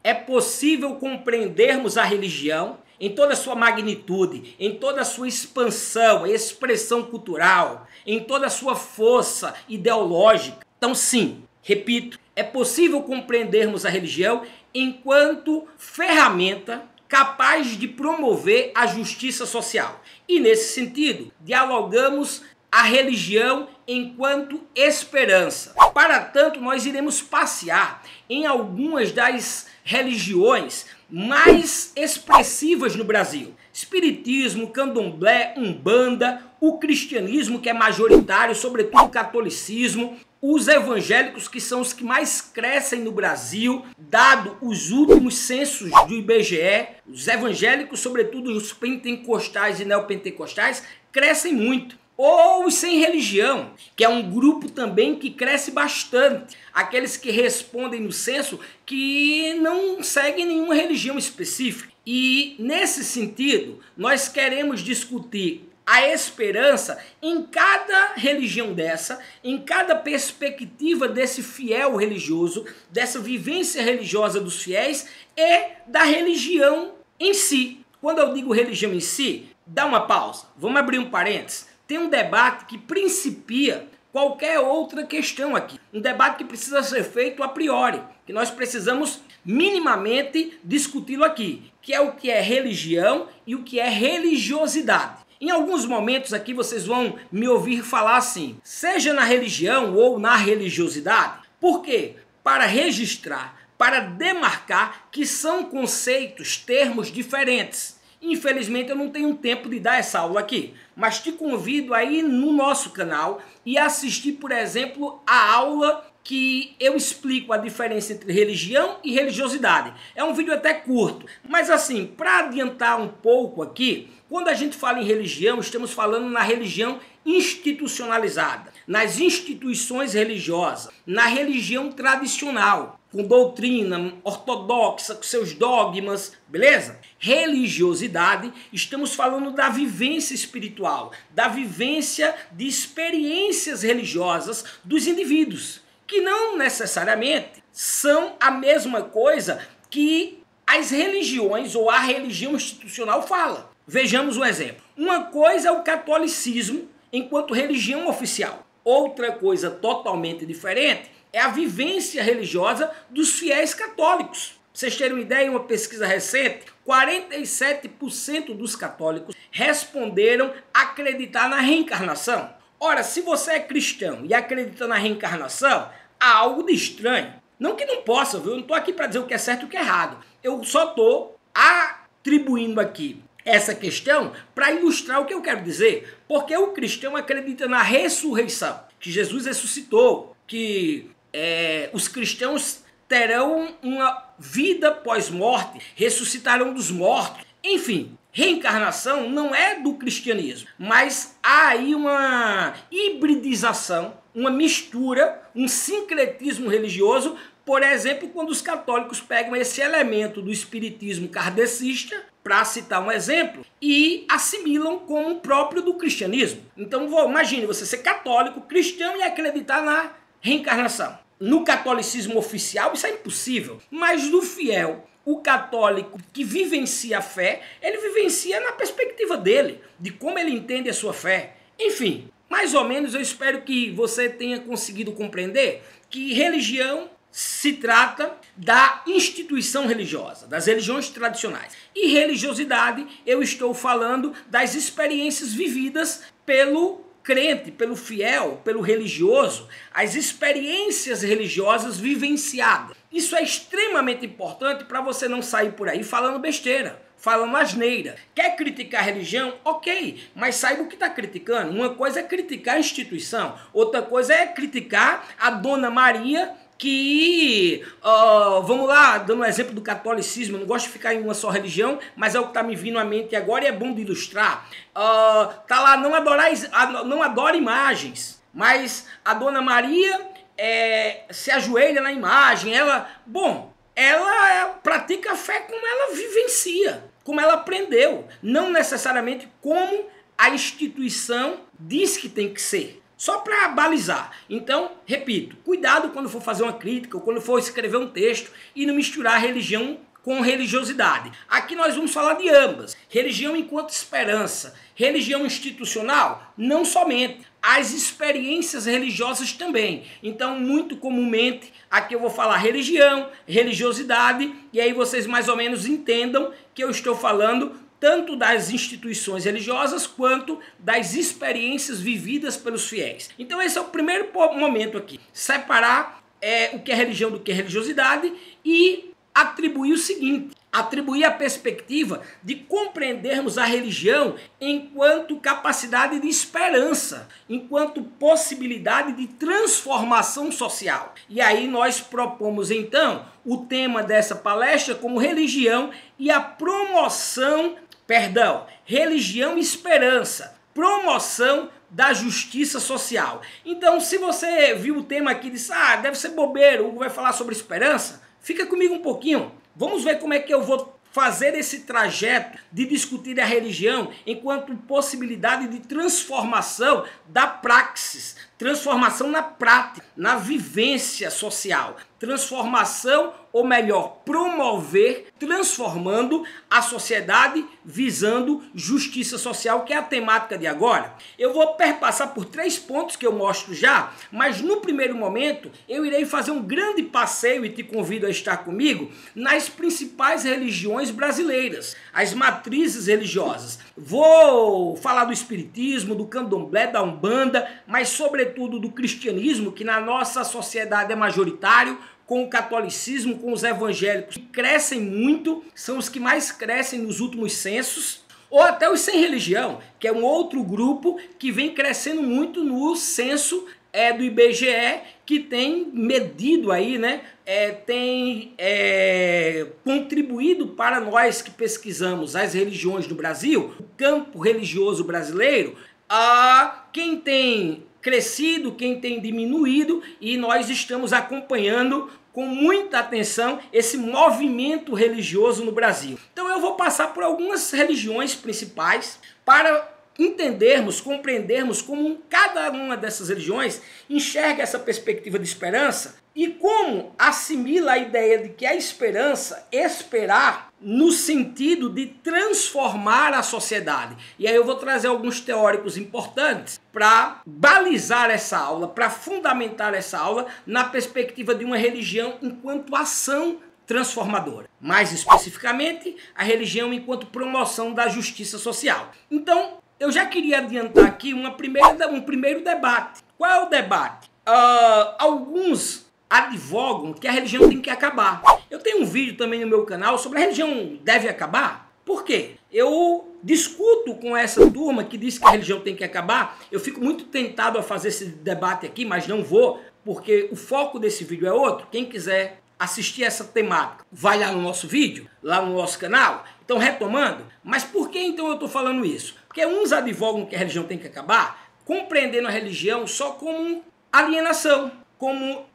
é possível compreendermos a religião em toda a sua magnitude, em toda a sua expansão, expressão cultural, em toda a sua força ideológica. Então sim, repito, é possível compreendermos a religião enquanto ferramenta capaz de promover a justiça social. E nesse sentido, dialogamos a religião enquanto esperança. Para tanto, nós iremos passear em algumas das religiões mais expressivas no Brasil. Espiritismo, candomblé, umbanda, o cristianismo, que é majoritário, sobretudo o catolicismo, os evangélicos, que são os que mais crescem no Brasil, dado os últimos censos do IBGE, os evangélicos, sobretudo os pentecostais e neopentecostais, crescem muito. Ou os sem religião, que é um grupo também que cresce bastante. Aqueles que respondem no censo que não seguem nenhuma religião específica. E nesse sentido, nós queremos discutir a esperança em cada religião dessa, em cada perspectiva desse fiel religioso, dessa vivência religiosa dos fiéis e da religião em si. Quando eu digo religião em si, dá uma pausa, vamos abrir um parênteses. Tem um debate que principia qualquer outra questão aqui. Um debate que precisa ser feito a priori, que nós precisamos minimamente discuti-lo aqui, que é o que é religião e o que é religiosidade. Em alguns momentos aqui vocês vão me ouvir falar assim, seja na religião ou na religiosidade. Por quê? Para registrar, para demarcar que são conceitos, termos diferentes. Infelizmente eu não tenho tempo de dar essa aula aqui, mas te convido a ir no nosso canal e assistir, por exemplo, a aula que eu explico a diferença entre religião e religiosidade. É um vídeo até curto, mas assim, para adiantar um pouco aqui, quando a gente fala em religião, estamos falando na religião institucionalizada, nas instituições religiosas, na religião tradicional, com doutrina ortodoxa, com seus dogmas, beleza? Religiosidade, estamos falando da vivência espiritual, da vivência de experiências religiosas dos indivíduos, que não necessariamente são a mesma coisa que as religiões ou a religião institucional fala. Vejamos um exemplo. Uma coisa é o catolicismo enquanto religião oficial. Outra coisa totalmente diferente é a vivência religiosa dos fiéis católicos. Pra vocês terem uma ideia, em uma pesquisa recente, 47% dos católicos responderam acreditar na reencarnação. Ora, se você é cristão e acredita na reencarnação, há algo de estranho. Não que não possa, viu? Eu não estou aqui para dizer o que é certo e o que é errado. Eu só estou atribuindo aqui essa questão para ilustrar o que eu quero dizer. Porque o cristão acredita na ressurreição, que Jesus ressuscitou, que os cristãos terão uma vida pós-morte, ressuscitarão dos mortos. Enfim, reencarnação não é do cristianismo, mas há aí uma hibridização, uma mistura, um sincretismo religioso. Por exemplo, quando os católicos pegam esse elemento do espiritismo kardecista, para citar um exemplo, e assimilam como próprio do cristianismo. Então, imagine você ser católico, cristão e acreditar na reencarnação. No catolicismo oficial isso é impossível, mas no fiel, o católico que vivencia a fé, ele vivencia na perspectiva dele, de como ele entende a sua fé. Enfim, mais ou menos eu espero que você tenha conseguido compreender que religião se trata da instituição religiosa, das religiões tradicionais. E religiosidade, eu estou falando das experiências vividas pelo crente, pelo fiel, pelo religioso, as experiências religiosas vivenciadas. Isso é extremamente importante para você não sair por aí falando besteira, falando asneira. Quer criticar a religião? Ok, mas saiba o que está criticando. Uma coisa é criticar a instituição, outra coisa é criticar a Dona Maria, que, vamos lá, dando um exemplo do catolicismo, eu não gosto de ficar em uma só religião, mas é o que está me vindo à mente agora e é bom de ilustrar. Tá lá, não adora imagens, mas a Dona Maria se ajoelha na imagem, ela pratica a fé como ela vivencia, como ela aprendeu, não necessariamente como a instituição diz que tem que ser. Só para balizar. Então, repito, cuidado quando for fazer uma crítica ou quando for escrever um texto e não misturar religião com religiosidade. Aqui nós vamos falar de ambas. Religião enquanto esperança. Religião institucional? Não somente. As experiências religiosas também. Então, muito comumente, aqui eu vou falar religião, religiosidade, e aí vocês mais ou menos entendam que eu estou falando tanto das instituições religiosas quanto das experiências vividas pelos fiéis. Então esse é o primeiro momento aqui. Separar o que é religião do que é religiosidade e atribuir o seguinte. Atribuir a perspectiva de compreendermos a religião enquanto capacidade de esperança, enquanto possibilidade de transformação social. E aí nós propomos então o tema dessa palestra como religião e a religião e esperança, promoção da justiça social. Então, se você viu o tema aqui e disse, deve ser bobeiro, o Hugo vai falar sobre esperança, fica comigo um pouquinho. Vamos ver como é que eu vou fazer esse trajeto de discutir a religião enquanto possibilidade de transformação da praxis, transformação na prática, na vivência social, transformação, ou melhor, promover, transformando a sociedade visando justiça social, que é a temática de agora. Eu vou perpassar por 3 pontos que eu mostro já, mas no primeiro momento eu irei fazer um grande passeio e te convido a estar comigo nas principais religiões brasileiras, as matrizes religiosas. Vou falar do espiritismo, do candomblé, da umbanda, mas sobretudo do cristianismo, que na nossa sociedade é majoritário, com o catolicismo, com os evangélicos, que crescem muito, são os que mais crescem nos últimos censos, ou até os sem religião, que é um outro grupo que vem crescendo muito no censo do IBGE, que tem medido aí, né, tem contribuído para nós que pesquisamos as religiões no Brasil, o campo religioso brasileiro, a quem tem crescido, quem tem diminuído, e nós estamos acompanhando com muita atenção esse movimento religioso no Brasil. Então eu vou passar por algumas religiões principais para entendermos, compreendermos como cada uma dessas religiões enxerga essa perspectiva de esperança e como assimila a ideia de que a esperança, esperar, no sentido de transformar a sociedade. E aí eu vou trazer alguns teóricos importantes para balizar essa aula, para fundamentar essa aula na perspectiva de uma religião enquanto ação transformadora. Mais especificamente, a religião enquanto promoção da justiça social. Então, eu já queria adiantar aqui um primeiro debate. Qual é o debate? Alguns advogam que a religião tem que acabar. Eu tenho um vídeo também no meu canal sobre a religião deve acabar. Por quê? Eu discuto com essa turma que diz que a religião tem que acabar. Eu fico muito tentado a fazer esse debate aqui, mas não vou, porque o foco desse vídeo é outro. Quem quiser assistir essa temática, vai lá no nosso vídeo, lá no nosso canal. Então, retomando, mas por que então eu estou falando isso? Porque uns advogam que a religião tem que acabar, compreendendo a religião só como alienação, como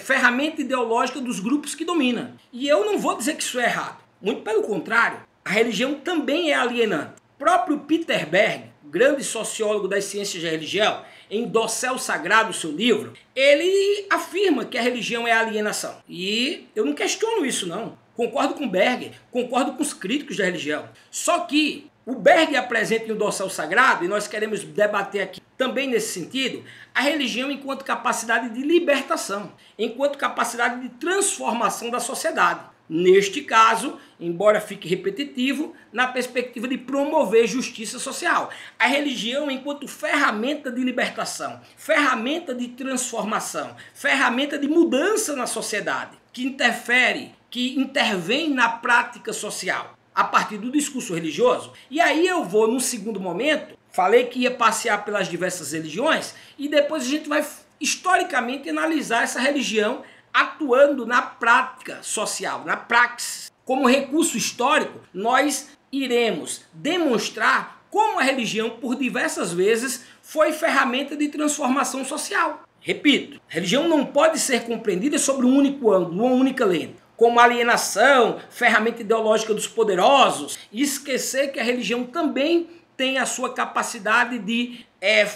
ferramenta ideológica dos grupos que dominam. E eu não vou dizer que isso é errado. Muito pelo contrário, a religião também é alienante. O próprio Peter Berg, grande sociólogo das ciências da religião, em Dossel Sagrado, seu livro, ele afirma que a religião é alienação. E eu não questiono isso, não. Concordo com Berg, concordo com os críticos da religião. Só que o Berg apresenta em O Dossel Sagrado, e nós queremos debater aqui também nesse sentido, a religião enquanto capacidade de libertação, enquanto capacidade de transformação da sociedade. Neste caso, embora fique repetitivo, na perspectiva de promover justiça social. A religião enquanto ferramenta de libertação, ferramenta de transformação, ferramenta de mudança na sociedade, que interfere, que intervém na prática social, a partir do discurso religioso. E aí eu vou, num segundo momento, falei que ia passear pelas diversas religiões, e depois a gente vai historicamente analisar essa religião atuando na prática social, na praxis. Como recurso histórico, nós iremos demonstrar como a religião, por diversas vezes, foi ferramenta de transformação social. Repito, a religião não pode ser compreendida sobre um único ângulo, uma única lente, como alienação, ferramenta ideológica dos poderosos, e esquecer que a religião também tem a sua capacidade de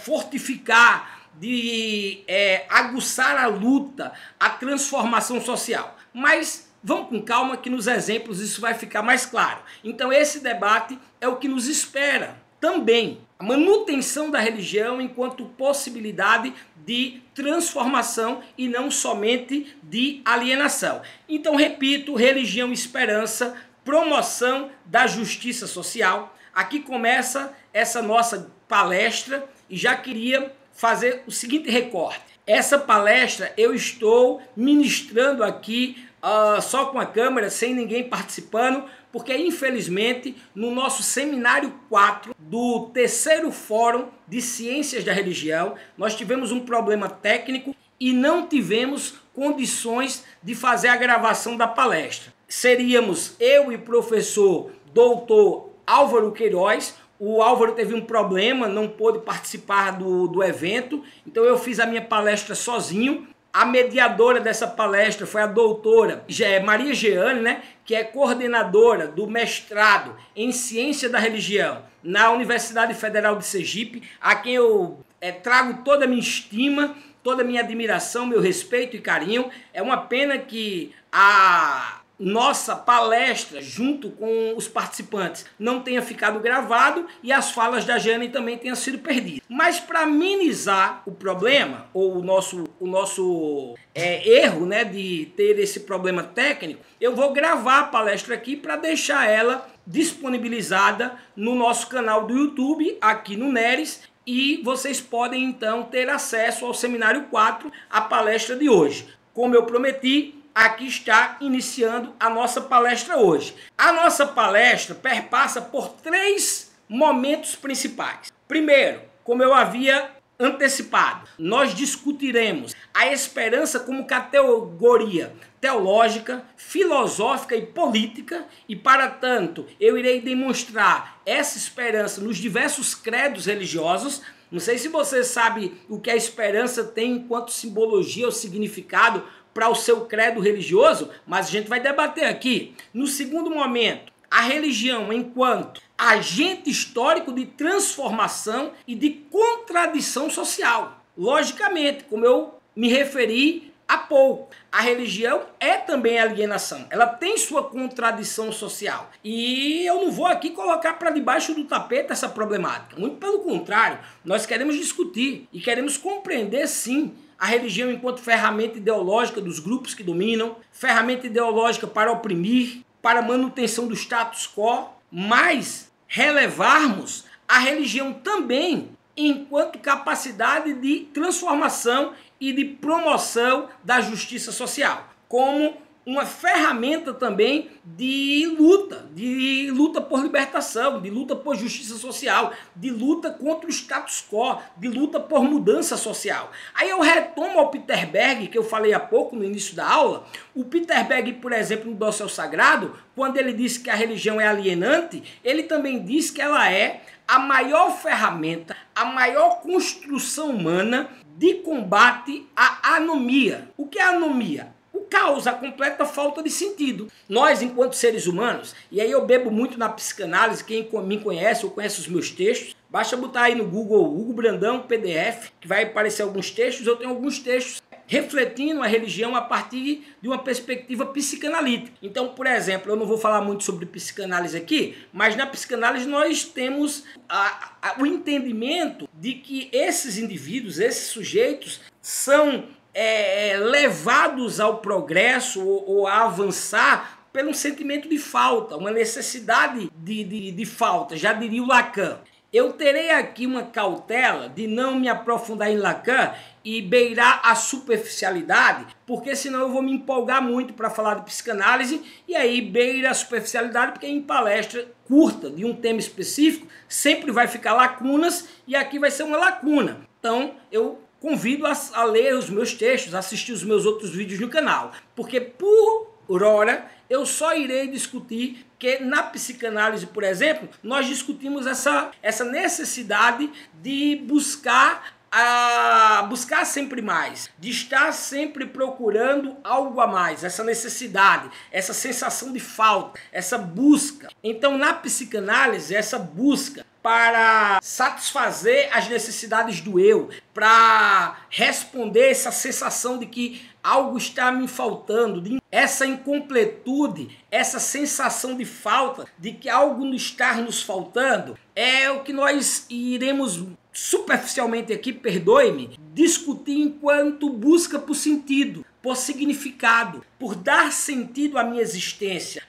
fortificar, de aguçar a luta, a transformação social. Mas vamos com calma que nos exemplos isso vai ficar mais claro. Então esse debate é o que nos espera também. A manutenção da religião enquanto possibilidade de transformação e não somente de alienação. Então repito, religião e esperança, promoção da justiça social. Aqui começa essa nossa palestra e já queria fazer o seguinte recorte. Essa palestra eu estou ministrando aqui só com a câmera, sem ninguém participando, porque infelizmente no nosso seminário 4 do terceiro Fórum de Ciências da Religião, nós tivemos um problema técnico e não tivemos condições de fazer a gravação da palestra. Seríamos eu e o professor doutor Álvaro Queiroz. O Álvaro teve um problema, não pôde participar do evento, então eu fiz a minha palestra sozinho. A mediadora dessa palestra foi a doutora Maria Jeane, né, que é coordenadora do mestrado em Ciência da Religião na Universidade Federal de Sergipe, a quem eu trago toda a minha estima, toda a minha admiração, meu respeito e carinho. É uma pena que a nossa palestra, junto com os participantes, não tenha ficado gravado e as falas da Jane também tenham sido perdidas. Mas para minimizar o problema, ou o nosso erro, né, de ter esse problema técnico, eu vou gravar a palestra aqui para deixar ela disponibilizada no nosso canal do YouTube, aqui no Neres, e vocês podem então ter acesso ao Seminário 4, a palestra de hoje. Como eu prometi, aqui está iniciando a nossa palestra hoje. A nossa palestra perpassa por 3 momentos principais. Primeiro, como eu havia antecipado, nós discutiremos a esperança como categoria teológica, filosófica e política, e para tanto eu irei demonstrar essa esperança nos diversos credos religiosos. Não sei se você sabe o que a esperança tem enquanto simbologia ou significado para o seu credo religioso, mas a gente vai debater aqui. No segundo momento, a religião enquanto agente histórico de transformação e de contradição social. Logicamente, como eu me referi há pouco, a religião é também alienação. Ela tem sua contradição social. E eu não vou aqui colocar para debaixo do tapete essa problemática. Muito pelo contrário, nós queremos discutir e queremos compreender, sim, a religião enquanto ferramenta ideológica dos grupos que dominam, ferramenta ideológica para oprimir, para a manutenção do status quo, mas relevarmos a religião também enquanto capacidade de transformação e de promoção da justiça social, como uma ferramenta também de luta por libertação, de luta por justiça social, de luta contra o status quo, de luta por mudança social. Aí eu retomo ao Peter Berg, que eu falei há pouco no início da aula. O Peter Berg, por exemplo, no Doce ao Sagrado, quando ele disse que a religião é alienante, ele também diz que ela é a maior ferramenta, a maior construção humana de combate à anomia. O que é anomia? O caos, a completa falta de sentido. Nós, enquanto seres humanos, e aí eu bebo muito na psicanálise, quem me conhece ou conhece os meus textos, basta botar aí no Google Hugo Brandão PDF, que vai aparecer alguns textos. Eu tenho alguns textos refletindo a religião a partir de uma perspectiva psicanalítica. Então, por exemplo, eu não vou falar muito sobre psicanálise aqui, mas na psicanálise nós temos o entendimento de que esses indivíduos, esses sujeitos, são levados ao progresso ou a avançar pelo sentimento de falta, uma necessidade de falta, já diria o Lacan. Eu terei aqui uma cautela de não me aprofundar em Lacan e beirar a superficialidade, porque senão eu vou me empolgar muito para falar de psicanálise e aí beira a superficialidade, porque em palestra curta de um tema específico sempre vai ficar lacunas e aqui vai ser uma lacuna. Então eu convido a ler os meus textos, a assistir os meus outros vídeos no canal, porque por hora eu só irei discutir que na psicanálise, por exemplo, nós discutimos essa necessidade de buscar sempre mais, de estar sempre procurando algo a mais, essa necessidade, essa sensação de falta, essa busca. Então, na psicanálise, essa busca para satisfazer as necessidades do eu, para responder essa sensação de que algo está me faltando, essa incompletude, essa sensação de falta, de que algo está nos faltando, é o que nós iremos superficialmente aqui, perdoe-me, discutir enquanto busca por sentido, por significado, por dar sentido à minha existência,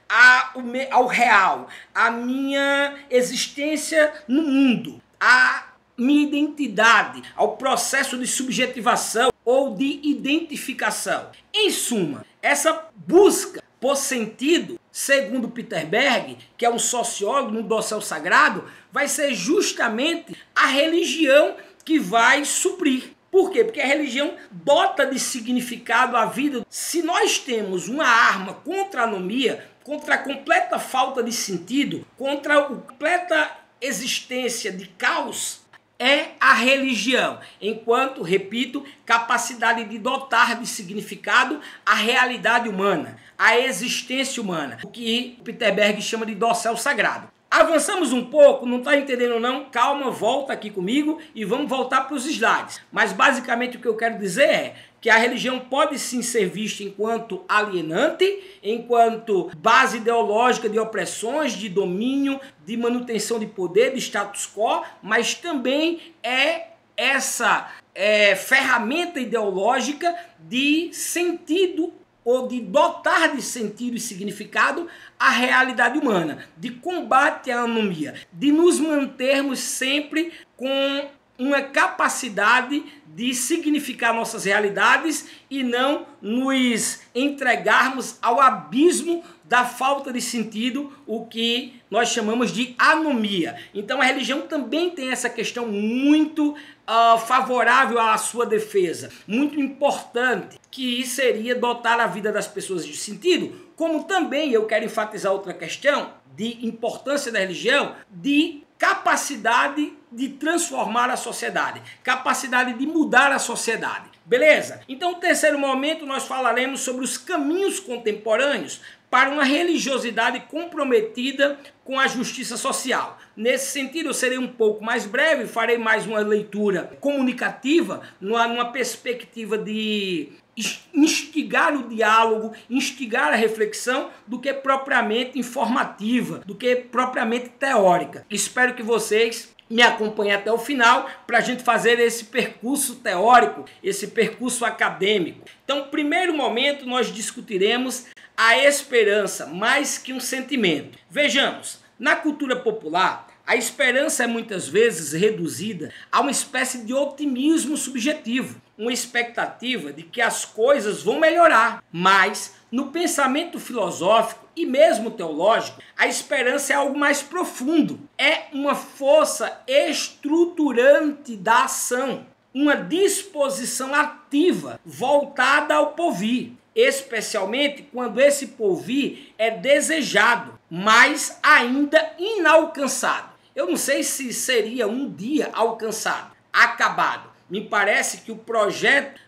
ao real, à minha existência no mundo, à minha identidade, ao processo de subjetivação ou de identificação. Em suma, essa busca por sentido, segundo Peter Berg, que é um sociólogo no dossel sagrado, vai ser justamente a religião que vai suprir. Por quê? Porque a religião dota de significado a vida. Se nós temos uma arma contra a anomia, contra a completa falta de sentido, contra a completa existência de caos, é a religião, enquanto, repito, capacidade de dotar de significado a realidade humana, a existência humana, o que Peter Berg chama de dossel sagrado. Avançamos um pouco, não está entendendo não? Calma, volta aqui comigo e vamos voltar para os slides. Mas basicamente o que eu quero dizer é que a religião pode sim ser vista enquanto alienante, enquanto base ideológica de opressões, de domínio, de manutenção de poder, de status quo, mas também é essa ferramenta ideológica de sentido ou de dotar de sentido e significado a realidade humana, de combate à anomia, de nos mantermos sempre com uma capacidade de significar nossas realidades e não nos entregarmos ao abismo da falta de sentido, o que nós chamamos de anomia. Então a religião também tem essa questão muito favorável à sua defesa, muito importante, que seria dotar a vida das pessoas de sentido, como também eu quero enfatizar outra questão de importância da religião, de capacidade de transformar a sociedade, capacidade de mudar a sociedade. Beleza? Então, no terceiro momento, nós falaremos sobre os caminhos contemporâneos para uma religiosidade comprometida com a justiça social. Nesse sentido, eu serei um pouco mais breve, farei mais uma leitura comunicativa, numa perspectiva de instigar o diálogo, instigar a reflexão, do que propriamente informativa, do que propriamente teórica. Espero que vocês me acompanhem até o final para a gente fazer esse percurso teórico, esse percurso acadêmico. Então, primeiro momento, nós discutiremos a esperança mais que um sentimento. Vejamos, na cultura popular, a esperança é muitas vezes reduzida a uma espécie de otimismo subjetivo, uma expectativa de que as coisas vão melhorar. Mas, no pensamento filosófico e mesmo teológico, a esperança é algo mais profundo. É uma força estruturante da ação, uma disposição ativa voltada ao porvir, especialmente quando esse porvir é desejado, mas ainda inalcançado. Eu não sei se seria um dia alcançado, acabado. Me parece que o projeto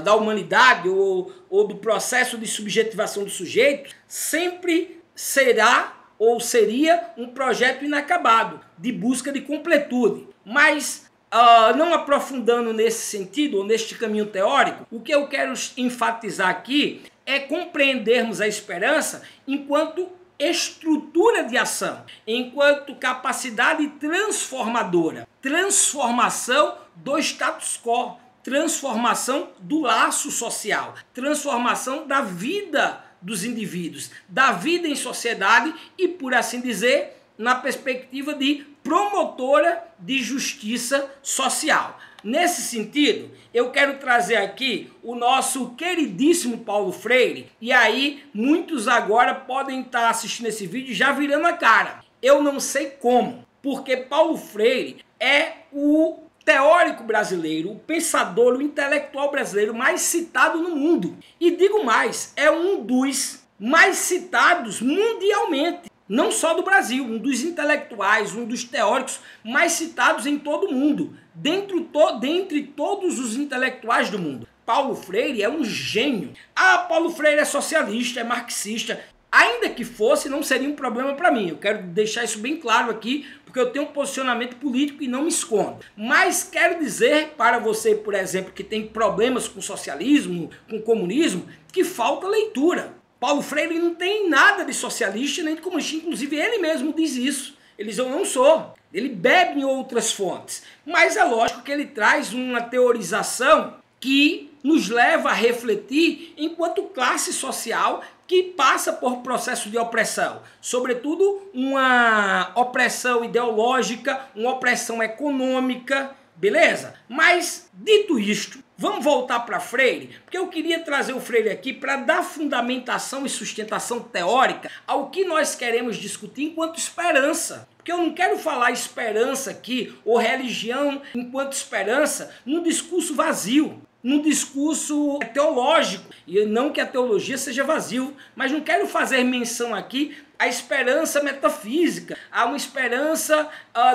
da humanidade ou do processo de subjetivação do sujeito sempre será ou seria um projeto inacabado, de busca de completude. Mas, não aprofundando nesse sentido ou neste caminho teórico, o que eu quero enfatizar aqui é compreendermos a esperança enquanto estrutura de ação, enquanto capacidade transformadora, transformação do status quo, transformação do laço social, transformação da vida dos indivíduos, da vida em sociedade e, por assim dizer, na perspectiva de promotora de justiça social. Nesse sentido, eu quero trazer aqui o nosso queridíssimo Paulo Freire, e aí muitos agora podem estar assistindo esse vídeo já virando a cara. Eu não sei como, porque Paulo Freire é o teórico brasileiro, o pensador, o intelectual brasileiro mais citado no mundo. E digo mais, é um dos mais citados mundialmente. Não só do Brasil, um dos intelectuais, um dos teóricos mais citados em todo o mundo, dentre todos os intelectuais do mundo. Paulo Freire é um gênio. Paulo Freire é socialista, é marxista. Ainda que fosse, não seria um problema para mim. Eu quero deixar isso bem claro aqui, porque eu tenho um posicionamento político e não me escondo. Mas quero dizer para você, por exemplo, que tem problemas com socialismo, com comunismo, que falta leitura. Paulo Freire não tem nada de socialista nem de comunista, inclusive ele mesmo diz isso. Ele diz, eu não sou. Ele bebe em outras fontes. Mas é lógico que ele traz uma teorização que nos leva a refletir enquanto classe social que passa por processo de opressão. Sobretudo uma opressão ideológica, uma opressão econômica, beleza? Mas, dito isto, vamos voltar para Freire, porque eu queria trazer o Freire aqui para dar fundamentação e sustentação teórica ao que nós queremos discutir enquanto esperança. Porque eu não quero falar esperança aqui, ou religião enquanto esperança, num discurso vazio, num discurso teológico. E não que a teologia seja vazio, mas não quero fazer menção aqui à esperança metafísica, a uma esperança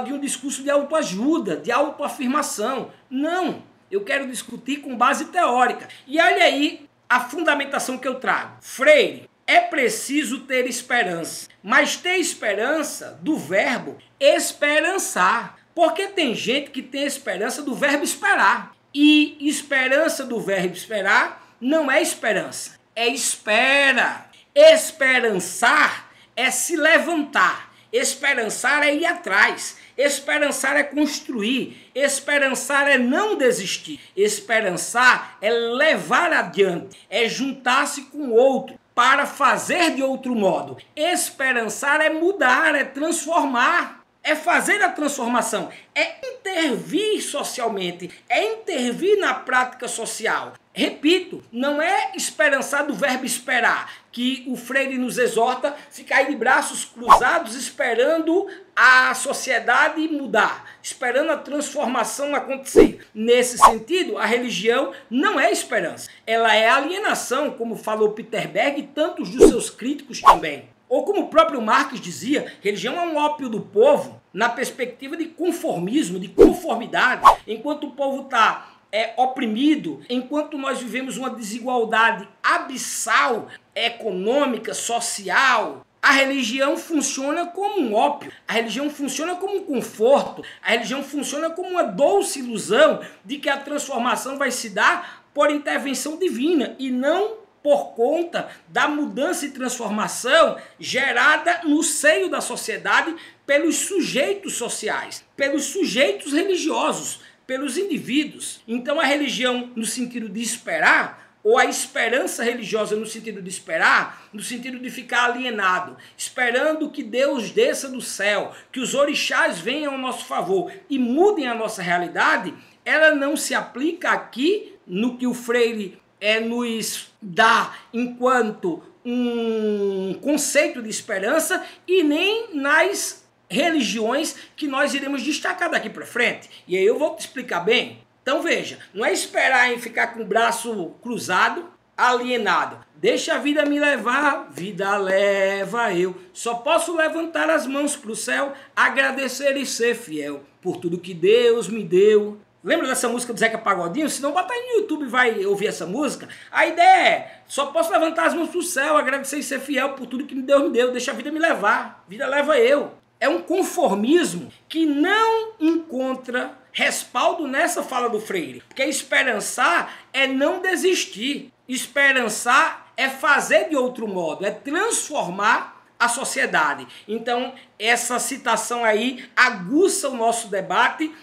de um discurso de autoajuda, de autoafirmação. Não, eu quero discutir com base teórica. E olha aí a fundamentação que eu trago. Freire, é preciso ter esperança, mas ter esperança do verbo esperançar. Porque tem gente que tem esperança do verbo esperar. E esperança do verbo esperar não é esperança, é espera. Esperançar é se levantar, esperançar é ir atrás, esperançar é construir, esperançar é não desistir, esperançar é levar adiante, é juntar-se com outro para fazer de outro modo. Esperançar é mudar, é transformar. É fazer a transformação, é intervir socialmente, é intervir na prática social. Repito, não é esperançar do verbo esperar, que o Freire nos exorta ficar de braços cruzados esperando a sociedade mudar, esperando a transformação acontecer. Nesse sentido, a religião não é esperança, ela é alienação, como falou Peter Berg e tantos dos seus críticos também. Ou como o próprio Marx dizia, religião é um ópio do povo na perspectiva de conformismo, de conformidade. Enquanto o povo está oprimido, enquanto nós vivemos uma desigualdade abissal, econômica, social, a religião funciona como um ópio, a religião funciona como um conforto, a religião funciona como uma doce ilusão de que a transformação vai se dar por intervenção divina e não por conta da mudança e transformação gerada no seio da sociedade pelos sujeitos sociais, pelos sujeitos religiosos, pelos indivíduos. Então a religião no sentido de esperar, ou a esperança religiosa no sentido de esperar, no sentido de ficar alienado, esperando que Deus desça do céu, que os orixás venham ao nosso favor e mudem a nossa realidade, ela não se aplica aqui no que o Freire nos dá enquanto um conceito de esperança e nem nas religiões que nós iremos destacar daqui para frente. E aí eu vou te explicar bem. Então veja, não é esperar em ficar com o braço cruzado, alienado. Deixa a vida me levar, vida leva eu. Só posso levantar as mãos para o céu, agradecer e ser fiel por tudo que Deus me deu. Lembra dessa música do Zeca Pagodinho? Se não, bota aí no YouTube e vai ouvir essa música. A ideia é, só posso levantar as mãos para o céu, agradecer e ser fiel por tudo que Deus me deu. Deixa a vida me levar, vida leva eu. É um conformismo que não encontra respaldo nessa fala do Freire. Porque esperançar é não desistir. Esperançar é fazer de outro modo, é transformar a sociedade. Então, essa citação aí aguça o nosso debate,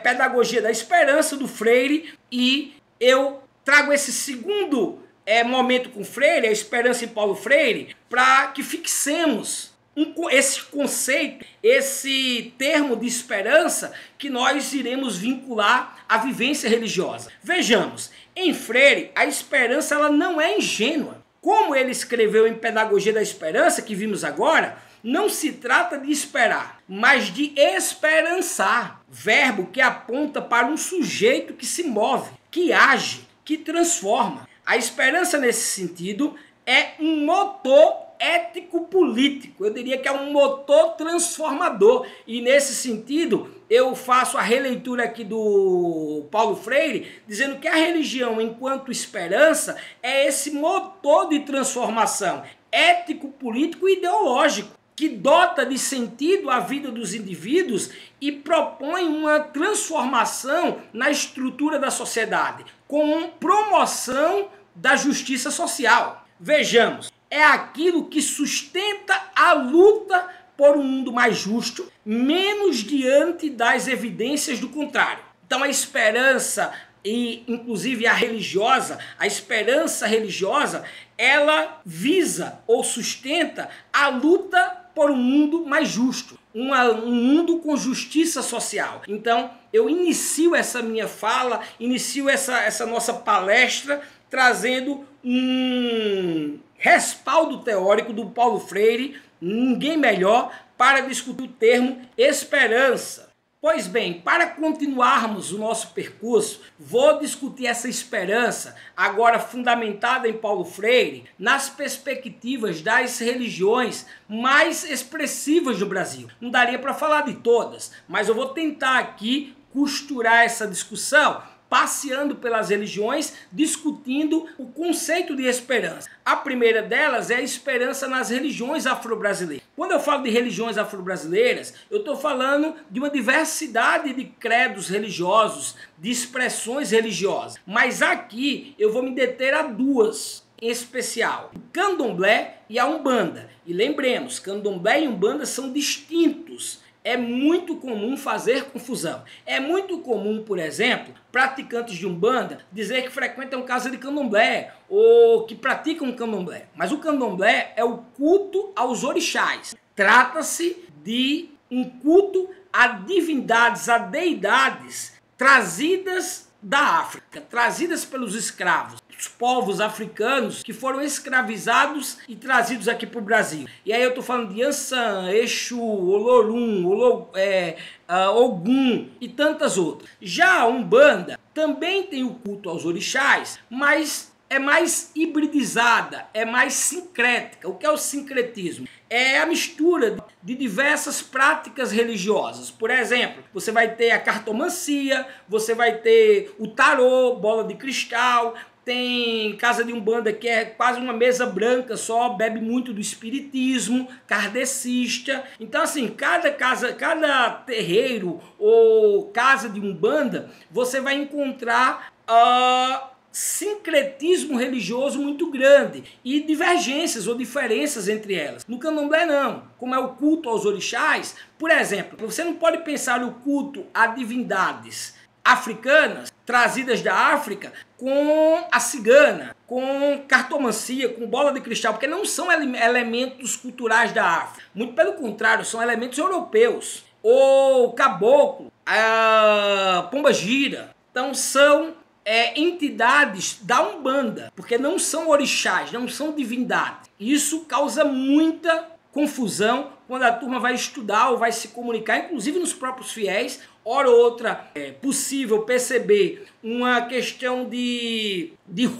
Pedagogia da Esperança do Freire, e eu trago esse segundo momento com Freire, a esperança em Paulo Freire, para que fixemos esse conceito, esse termo de esperança que nós iremos vincular à vivência religiosa. Vejamos, em Freire, a esperança ela não é ingênua. Como ele escreveu em Pedagogia da Esperança, que vimos agora, não se trata de esperar, mas de esperançar. Verbo que aponta para um sujeito que se move, que age, que transforma. A esperança, nesse sentido, é um motor ético-político. Eu diria que é um motor transformador. E, nesse sentido, eu faço a releitura aqui do Paulo Freire, dizendo que a religião, enquanto esperança, é esse motor de transformação. ético, político e ideológico, que dota de sentido a vida dos indivíduos e propõe uma transformação na estrutura da sociedade, com promoção da justiça social. Vejamos, é aquilo que sustenta a luta por um mundo mais justo, menos diante das evidências do contrário. Então a esperança, e inclusive a esperança religiosa, ela visa ou sustenta a luta por um mundo mais justo, um mundo com justiça social. Então eu inicio essa minha fala, inicio essa nossa palestra trazendo um respaldo teórico do Paulo Freire, ninguém melhor, para discutir o termo esperança. Pois bem, para continuarmos o nosso percurso, vou discutir essa esperança, agora fundamentada em Paulo Freire, nas perspectivas das religiões mais expressivas do Brasil. Não daria para falar de todas, mas eu vou tentar aqui costurar essa discussão, passeando pelas religiões, discutindo o conceito de esperança. A primeira delas é a esperança nas religiões afro-brasileiras. Quando eu falo de religiões afro-brasileiras, eu estou falando de uma diversidade de credos religiosos, de expressões religiosas. Mas aqui eu vou me deter a duas em especial: o candomblé e a umbanda. E lembremos, candomblé e umbanda são distintos. É muito comum fazer confusão. É muito comum, por exemplo, praticantes de umbanda dizer que frequentam casa de candomblé ou que praticam candomblé. Mas o candomblé é o culto aos orixás. Trata-se de um culto a divindades, a deidades trazidas da África, trazidas pelos escravos, os povos africanos que foram escravizados e trazidos aqui para o Brasil. E aí eu estou falando de Yansan, Exu, Olorum, Ogum e tantas outras. Já a Umbanda também tem o culto aos orixás, mas é mais hibridizada, é mais sincrética. O que é o sincretismo? É a mistura de diversas práticas religiosas. Por exemplo, você vai ter a cartomancia, você vai ter o tarô, bola de cristal, tem casa de umbanda que é quase uma mesa branca só, bebe muito do espiritismo, kardecista. Então assim, cada terreiro ou casa de umbanda, você vai encontrar sincretismo religioso muito grande e divergências ou diferenças entre elas. No candomblé não, como é o culto aos orixás, por exemplo, você não pode pensar o culto a divindades africanas trazidas da África com a cigana, com cartomancia, com bola de cristal, porque não são elementos culturais da África. Muito pelo contrário, são elementos europeus. O caboclo, a pombagira, então são entidades da Umbanda, porque não são orixás, não são divindades. Isso causa muita confusão quando a turma vai estudar ou vai se comunicar, inclusive nos próprios fiéis. Hora ou outra é possível perceber uma questão de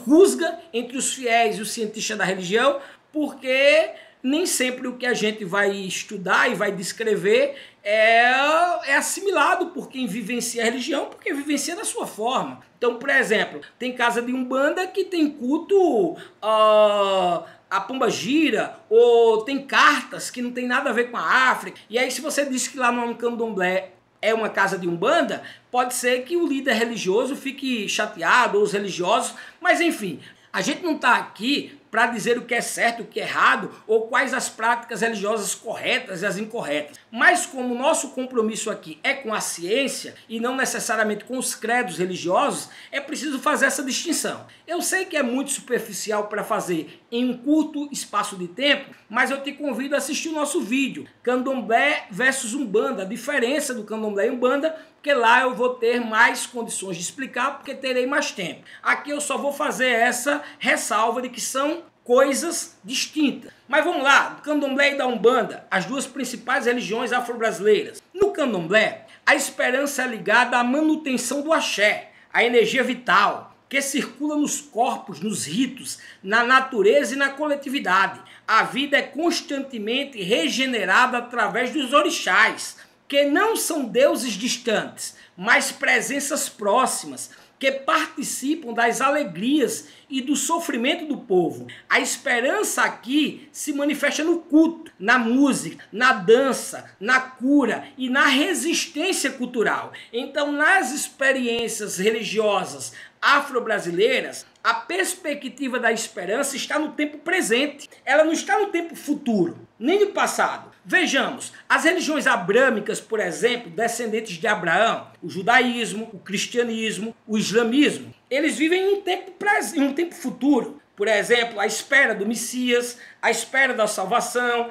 rusga entre os fiéis e os cientistas da religião, porque nem sempre o que a gente vai estudar e vai descrever é assimilado por quem vivencia a religião, porque vivencia da sua forma. Então, por exemplo, tem casa de umbanda que tem culto a pombagira, ou tem cartas que não tem nada a ver com a África. E aí, se você diz que lá no candomblé é uma casa de umbanda, pode ser que o líder religioso fique chateado, ou os religiosos, mas enfim, a gente não está aqui para dizer o que é certo, o que é errado, ou quais as práticas religiosas corretas e as incorretas. Mas como o nosso compromisso aqui é com a ciência e não necessariamente com os credos religiosos, é preciso fazer essa distinção. Eu sei que é muito superficial para fazer em um curto espaço de tempo, mas eu te convido a assistir o nosso vídeo, Candomblé versus Umbanda, a diferença do Candomblé e Umbanda, porque lá eu vou ter mais condições de explicar, porque terei mais tempo. Aqui eu só vou fazer essa ressalva de que são coisas distintas. Mas vamos lá, do Candomblé e da Umbanda, as duas principais religiões afro-brasileiras. No Candomblé, a esperança é ligada à manutenção do axé, a energia vital, que circula nos corpos, nos ritos, na natureza e na coletividade. A vida é constantemente regenerada através dos orixás, que não são deuses distantes, mas presenças próximas, que participam das alegrias e do sofrimento do povo. A esperança aqui se manifesta no culto, na música, na dança, na cura e na resistência cultural. Então, nas experiências religiosas afro-brasileiras, a perspectiva da esperança está no tempo presente. Ela não está no tempo futuro, nem no passado. Vejamos, as religiões abrâmicas, por exemplo, descendentes de Abraão, o judaísmo, o cristianismo, o islamismo, eles vivem em um tempo futuro. Por exemplo, a espera do Messias, a espera da salvação,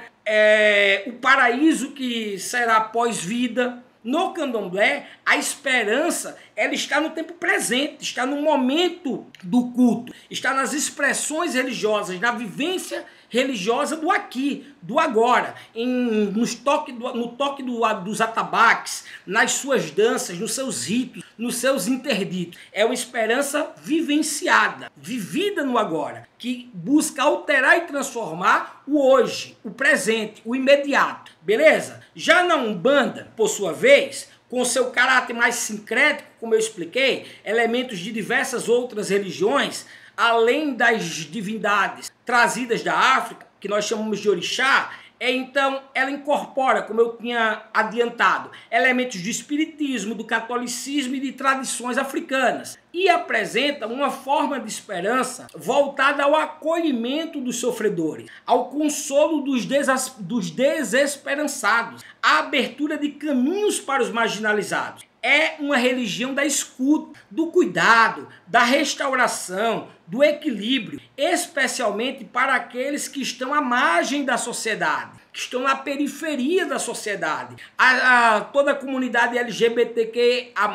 o paraíso que será pós-vida. No candomblé, a esperança ela está no tempo presente, está no momento do culto, está nas expressões religiosas, na vivência religiosa do aqui, do agora, no toque dos atabaques, nas suas danças, nos seus ritos, nos seus interditos. É uma esperança vivenciada, vivida no agora, que busca alterar e transformar o hoje, o presente, o imediato. Beleza? Já na Umbanda, por sua vez, com seu caráter mais sincrético, como eu expliquei, elementos de diversas outras religiões, além das divindades trazidas da África, que nós chamamos de orixá, então ela incorpora, como eu tinha adiantado, elementos do espiritismo, do catolicismo e de tradições africanas. E apresenta uma forma de esperança voltada ao acolhimento dos sofredores, ao consolo dos desesperançados, à abertura de caminhos para os marginalizados. É uma religião da escuta, do cuidado, da restauração, do equilíbrio, especialmente para aqueles que estão à margem da sociedade, que estão na periferia da sociedade. Toda a comunidade LGBTQIA+,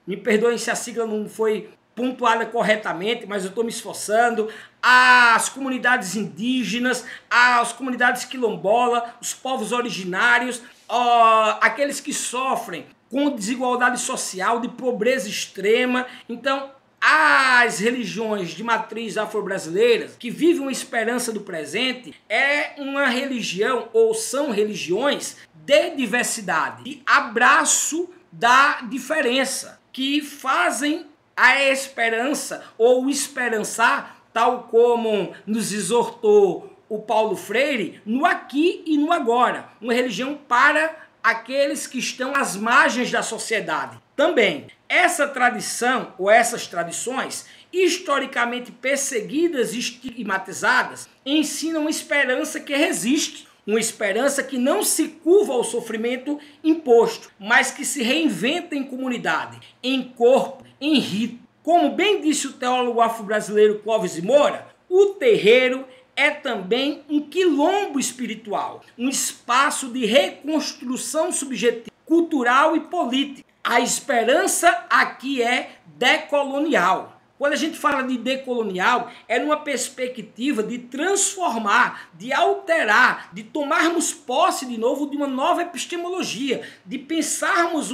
me perdoem se a sigla não foi pontuada corretamente, mas eu estou me esforçando, as comunidades indígenas, as comunidades quilombolas, os povos originários, aqueles que sofrem com desigualdade social, de pobreza extrema. Então, as religiões de matriz afro-brasileiras que vivem uma esperança do presente é uma religião, ou são religiões de diversidade, de abraço da diferença, que fazem a esperança ou o esperançar, tal como nos exortou o Paulo Freire, no aqui e no agora. Uma religião para aqueles que estão às margens da sociedade. Também, essa tradição ou essas tradições, historicamente perseguidas e estigmatizadas, ensinam uma esperança que resiste. Uma esperança que não se curva ao sofrimento imposto, mas que se reinventa em comunidade, em corpo, em rito. Como bem disse o teólogo afro-brasileiro Clóvis de Moura, o terreiro é também um quilombo espiritual, um espaço de reconstrução subjetiva, cultural e política. A esperança aqui é decolonial. Quando a gente fala de decolonial, é numa perspectiva de transformar, de alterar, de tomarmos posse de novo de uma nova epistemologia, de pensarmos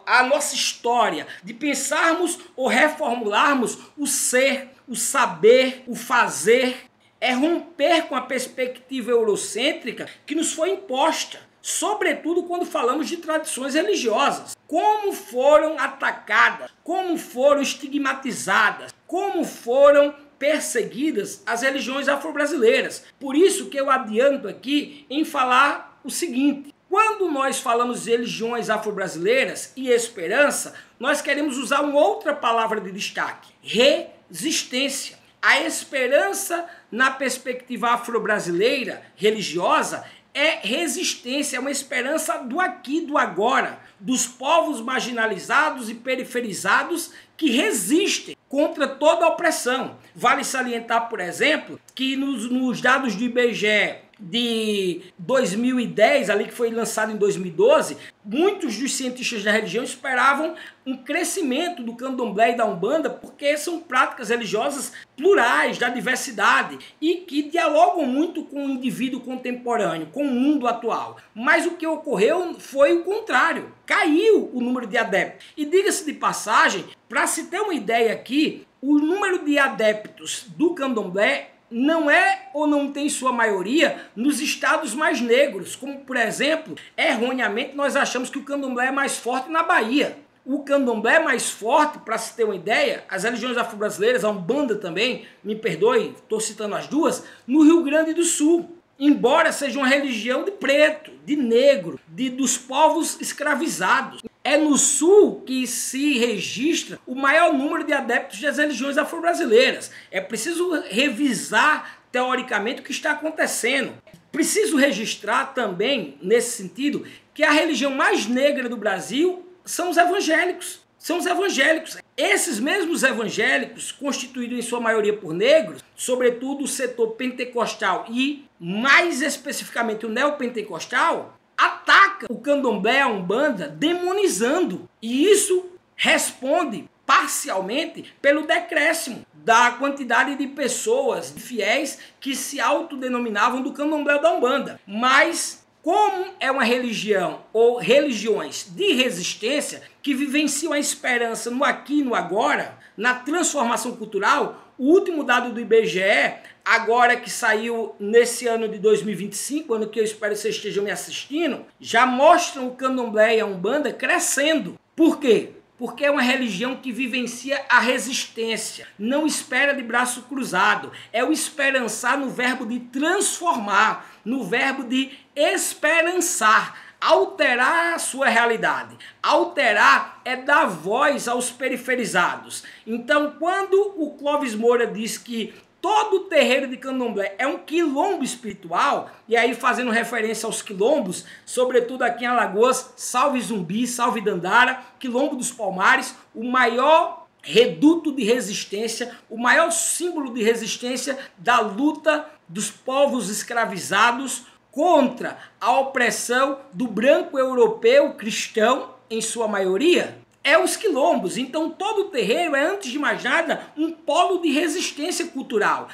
a nossa história, de pensarmos ou reformularmos o ser, o saber, o fazer. É romper com a perspectiva eurocêntrica que nos foi imposta, sobretudo quando falamos de tradições religiosas. Como foram atacadas, como foram estigmatizadas, como foram perseguidas as religiões afro-brasileiras. Por isso que eu adianto aqui em falar o seguinte: quando nós falamos de religiões afro-brasileiras e esperança, nós queremos usar uma outra palavra de destaque: resistência. A esperança na perspectiva afro-brasileira religiosa é resistência, é uma esperança do aqui, do agora, dos povos marginalizados e periferizados que resistem contra toda a opressão. Vale salientar, por exemplo, que nos dados do IBGE de 2010, ali que foi lançado em 2012, muitos dos cientistas da religião esperavam um crescimento do candomblé e da umbanda, porque são práticas religiosas plurais, da diversidade, e que dialogam muito com o indivíduo contemporâneo, com o mundo atual. Mas o que ocorreu foi o contrário, caiu o número de adeptos. E diga-se de passagem, para se ter uma ideia aqui, o número de adeptos do candomblé não é ou não tem sua maioria nos estados mais negros, como por exemplo, erroneamente nós achamos que o candomblé é mais forte na Bahia. O candomblé é mais forte, para se ter uma ideia, as religiões afro-brasileiras, a Umbanda também, me perdoe, estou citando as duas, no Rio Grande do Sul. Embora seja uma religião de preto, de negro, dos povos escravizados. É no Sul que se registra o maior número de adeptos das religiões afro-brasileiras. É preciso revisar teoricamente o que está acontecendo. Preciso registrar também, nesse sentido, que a religião mais negra do Brasil são os evangélicos. São os evangélicos. Esses mesmos evangélicos, constituídos em sua maioria por negros, sobretudo o setor pentecostal e, mais especificamente, o neopentecostal, ataca o candomblé, a Umbanda, demonizando. E isso responde parcialmente pelo decréscimo da quantidade de pessoas, de fiéis, que se autodenominavam do candomblé da Umbanda. Mas, como é uma religião ou religiões de resistência que vivenciam a esperança no aqui e no agora, na transformação cultural, o último dado do IBGE, agora que saiu nesse ano de 2025, ano que eu espero que vocês estejam me assistindo, já mostram o candomblé e a Umbanda crescendo. Por quê? Porque é uma religião que vivencia a resistência, não espera de braço cruzado, é o esperançar no verbo de transformar, no verbo de esperançar, alterar a sua realidade. Alterar é dar voz aos periferizados. Então, quando o Clóvis Moura diz que todo terreiro de candomblé é um quilombo espiritual, e aí fazendo referência aos quilombos, sobretudo aqui em Alagoas, salve Zumbi, salve Dandara, quilombo dos Palmares, o maior reduto de resistência, o maior símbolo de resistência da luta dos povos escravizados contra a opressão do branco europeu cristão, em sua maioria, é os quilombos. Então todo terreiro é, antes de mais nada, um polo de resistência cultural,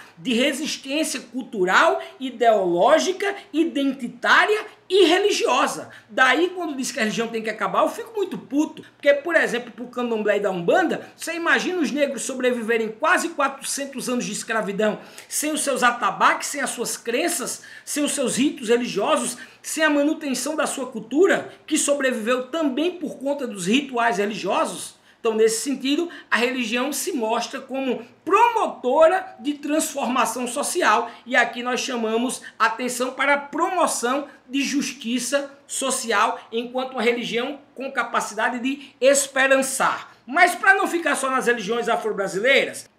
ideológica, identitária e religiosa. Daí, quando diz que a religião tem que acabar, eu fico muito puto, porque, por exemplo, para o candomblé e da Umbanda, você imagina os negros sobreviverem quase 400 anos de escravidão, sem os seus atabaques, sem as suas crenças, sem os seus ritos religiosos, sem a manutenção da sua cultura, que sobreviveu também por conta dos rituais religiosos. Então, nesse sentido, a religião se mostra como promotora de transformação social, e aqui nós chamamos atenção para a promoção de justiça social enquanto uma religião com capacidade de esperançar. Mas para não ficar só nas religiões afro-brasileiras,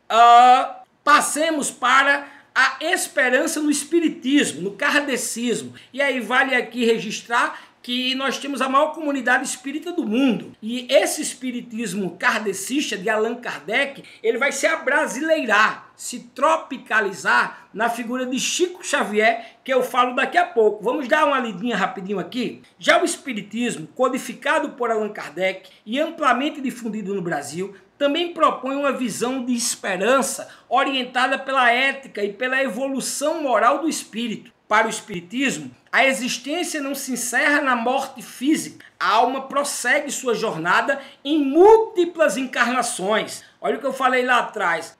passemos para a esperança no espiritismo, no kardecismo. E aí vale aqui registrar que nós temos a maior comunidade espírita do mundo. E esse espiritismo kardecista de Allan Kardec, ele vai se abrasileirar, se tropicalizar na figura de Chico Xavier, que eu falo daqui a pouco. Vamos dar uma lidinha rapidinho aqui? Já o espiritismo, codificado por Allan Kardec e amplamente difundido no Brasil, também propõe uma visão de esperança orientada pela ética e pela evolução moral do espírito. Para o espiritismo, a existência não se encerra na morte física. A alma prossegue sua jornada em múltiplas encarnações. Olha o que eu falei lá atrás.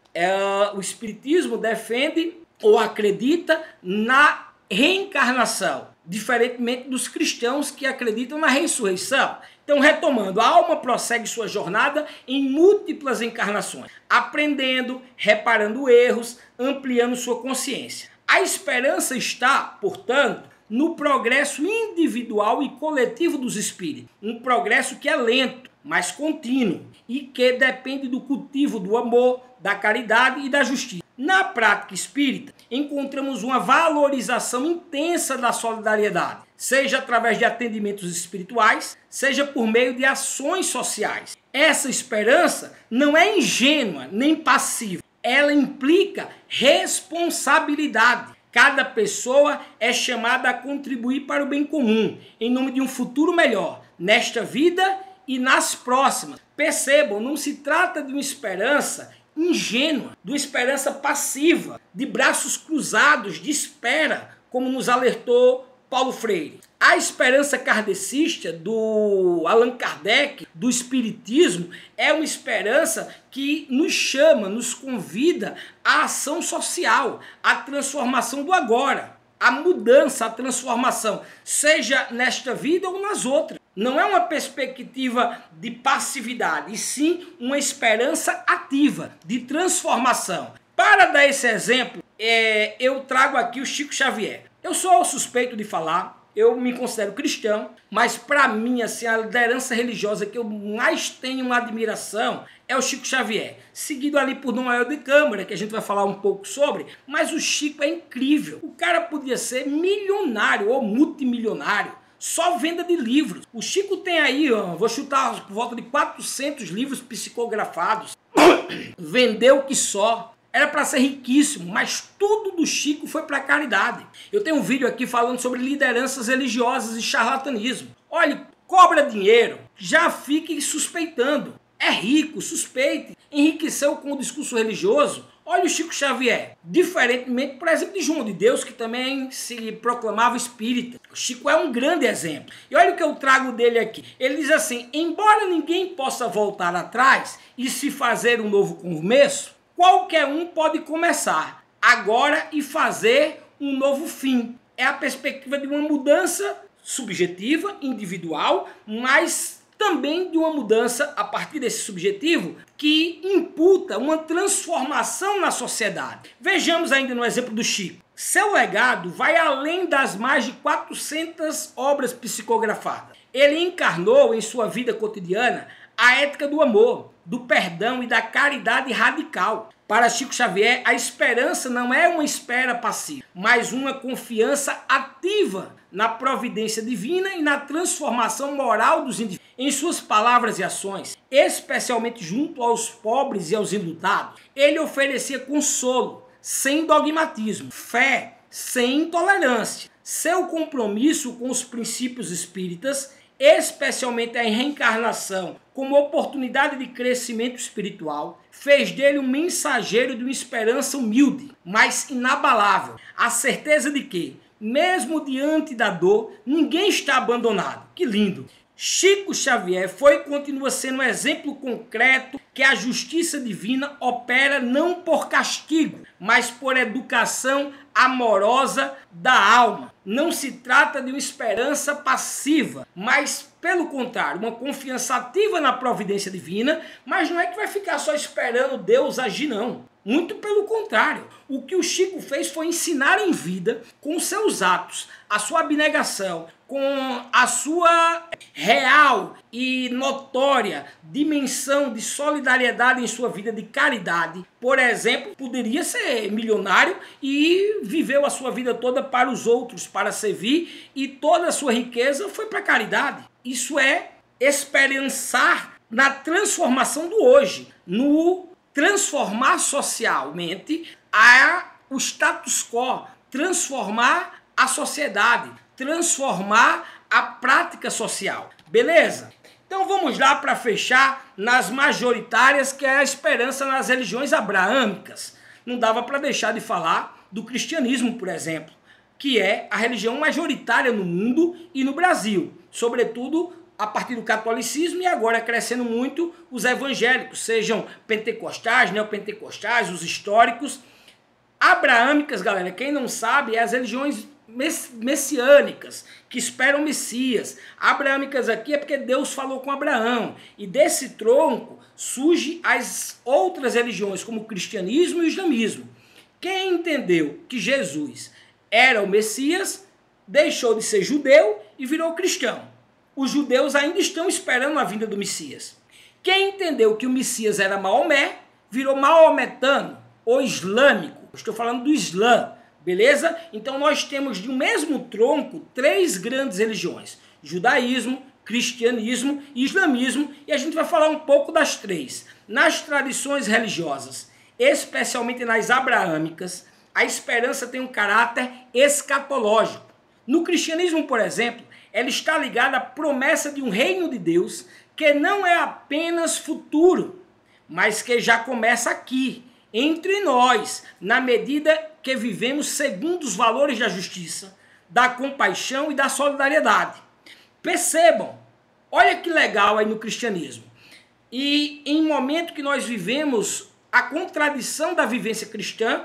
O espiritismo defende ou acredita na reencarnação, diferentemente dos cristãos que acreditam na ressurreição. Então, retomando, a alma prossegue sua jornada em múltiplas encarnações, aprendendo, reparando erros, ampliando sua consciência. A esperança está, portanto, no progresso individual e coletivo dos espíritos. Um progresso que é lento, mas contínuo, e que depende do cultivo do amor, da caridade e da justiça. Na prática espírita, encontramos uma valorização intensa da solidariedade, seja através de atendimentos espirituais, seja por meio de ações sociais. Essa esperança não é ingênua nem passiva. Ela implica responsabilidade. Cada pessoa é chamada a contribuir para o bem comum, em nome de um futuro melhor, nesta vida e nas próximas. Percebam, não se trata de uma esperança ingênua, de uma esperança passiva, de braços cruzados, de espera, como nos alertou Paulo Freire. A esperança kardecista do Allan Kardec, do Espiritismo, é uma esperança que nos chama, nos convida à ação social, à transformação do agora, à mudança, à transformação, seja nesta vida ou nas outras. Não é uma perspectiva de passividade, e sim uma esperança ativa, de transformação. Para dar esse exemplo, eu trago aqui o Chico Xavier. Eu sou suspeito de falar, eu me considero cristão, mas para mim, assim, a liderança religiosa que eu mais tenho uma admiração é o Chico Xavier, seguido ali por Dom Maior de Câmara, que a gente vai falar um pouco sobre, mas o Chico é incrível. O cara podia ser milionário ou multimilionário, só venda de livros. O Chico tem aí, vou chutar por volta de 400 livros psicografados, vendeu que só. Era para ser riquíssimo, mas tudo do Chico foi para caridade. Eu tenho um vídeo aqui falando sobre lideranças religiosas e charlatanismo. Olha, cobra dinheiro, já fique suspeitando. É rico, suspeite, enriqueceu com o discurso religioso. Olha o Chico Xavier, diferentemente, por exemplo, de João de Deus, que também se proclamava espírita. O Chico é um grande exemplo. E olha o que eu trago dele aqui. Ele diz assim, embora ninguém possa voltar atrás e se fazer um novo começo, qualquer um pode começar agora e fazer um novo fim. É a perspectiva de uma mudança subjetiva, individual, mas também de uma mudança a partir desse subjetivo que imputa uma transformação na sociedade. Vejamos ainda no exemplo do Chico. Seu legado vai além das mais de 400 obras psicografadas. Ele encarnou em sua vida cotidiana a ética do amor, do perdão e da caridade radical. Para Chico Xavier, a esperança não é uma espera passiva, mas uma confiança ativa na providência divina e na transformação moral dos indivíduos. Em suas palavras e ações, especialmente junto aos pobres e aos enlutados, ele oferecia consolo, sem dogmatismo, fé, sem intolerância. Seu compromisso com os princípios espíritas, especialmente a reencarnação como oportunidade de crescimento espiritual, fez dele um mensageiro de uma esperança humilde, mas inabalável, a certeza de que, mesmo diante da dor, ninguém está abandonado. Que lindo! Chico Xavier foi e continua sendo um exemplo concreto que a justiça divina opera não por castigo, mas por educação amorosa da alma. Não se trata de uma esperança passiva, mas, pelo contrário, uma confiança ativa na providência divina, mas não é que vai ficar só esperando Deus agir, não. Muito pelo contrário. O que o Chico fez foi ensinar em vida, com seus atos, a sua abnegação, com a sua real e notória dimensão de solidariedade em sua vida, de caridade. Por exemplo, poderia ser milionário e viveu a sua vida toda para os outros, para servir, e toda a sua riqueza foi para a caridade. Isso é esperançar na transformação do hoje, no transformar socialmente o status quo, transformar a sociedade, transformar a prática social. Beleza? Então vamos lá para fechar nas majoritárias, que é a esperança nas religiões abraâmicas. Não dava para deixar de falar do cristianismo, por exemplo, que é a religião majoritária no mundo e no Brasil, sobretudo a partir do catolicismo, e agora crescendo muito os evangélicos, sejam pentecostais, neopentecostais, os históricos. Abraâmicas, galera, quem não sabe, é as religiões messiânicas, que esperam Messias. Abraâmicas aqui é porque Deus falou com Abraão, e desse tronco surgem as outras religiões, como o cristianismo e o islamismo. Quem entendeu que Jesus era o Messias, deixou de ser judeu e virou cristão. Os judeus ainda estão esperando a vinda do Messias. Quem entendeu que o Messias era Maomé, virou maometano ou islâmico. Estou falando do Islã, beleza? Então nós temos de um mesmo tronco 3 grandes religiões: judaísmo, cristianismo e islamismo, e a gente vai falar um pouco das 3. Nas tradições religiosas, especialmente nas abraâmicas, a esperança tem um caráter escatológico. No cristianismo, por exemplo, ela está ligada à promessa de um reino de Deus que não é apenas futuro, mas que já começa aqui, entre nós, na medida que vivemos segundo os valores da justiça, da compaixão e da solidariedade. Percebam, olha que legal aí no cristianismo. E em momento que nós vivemos a contradição da vivência cristã,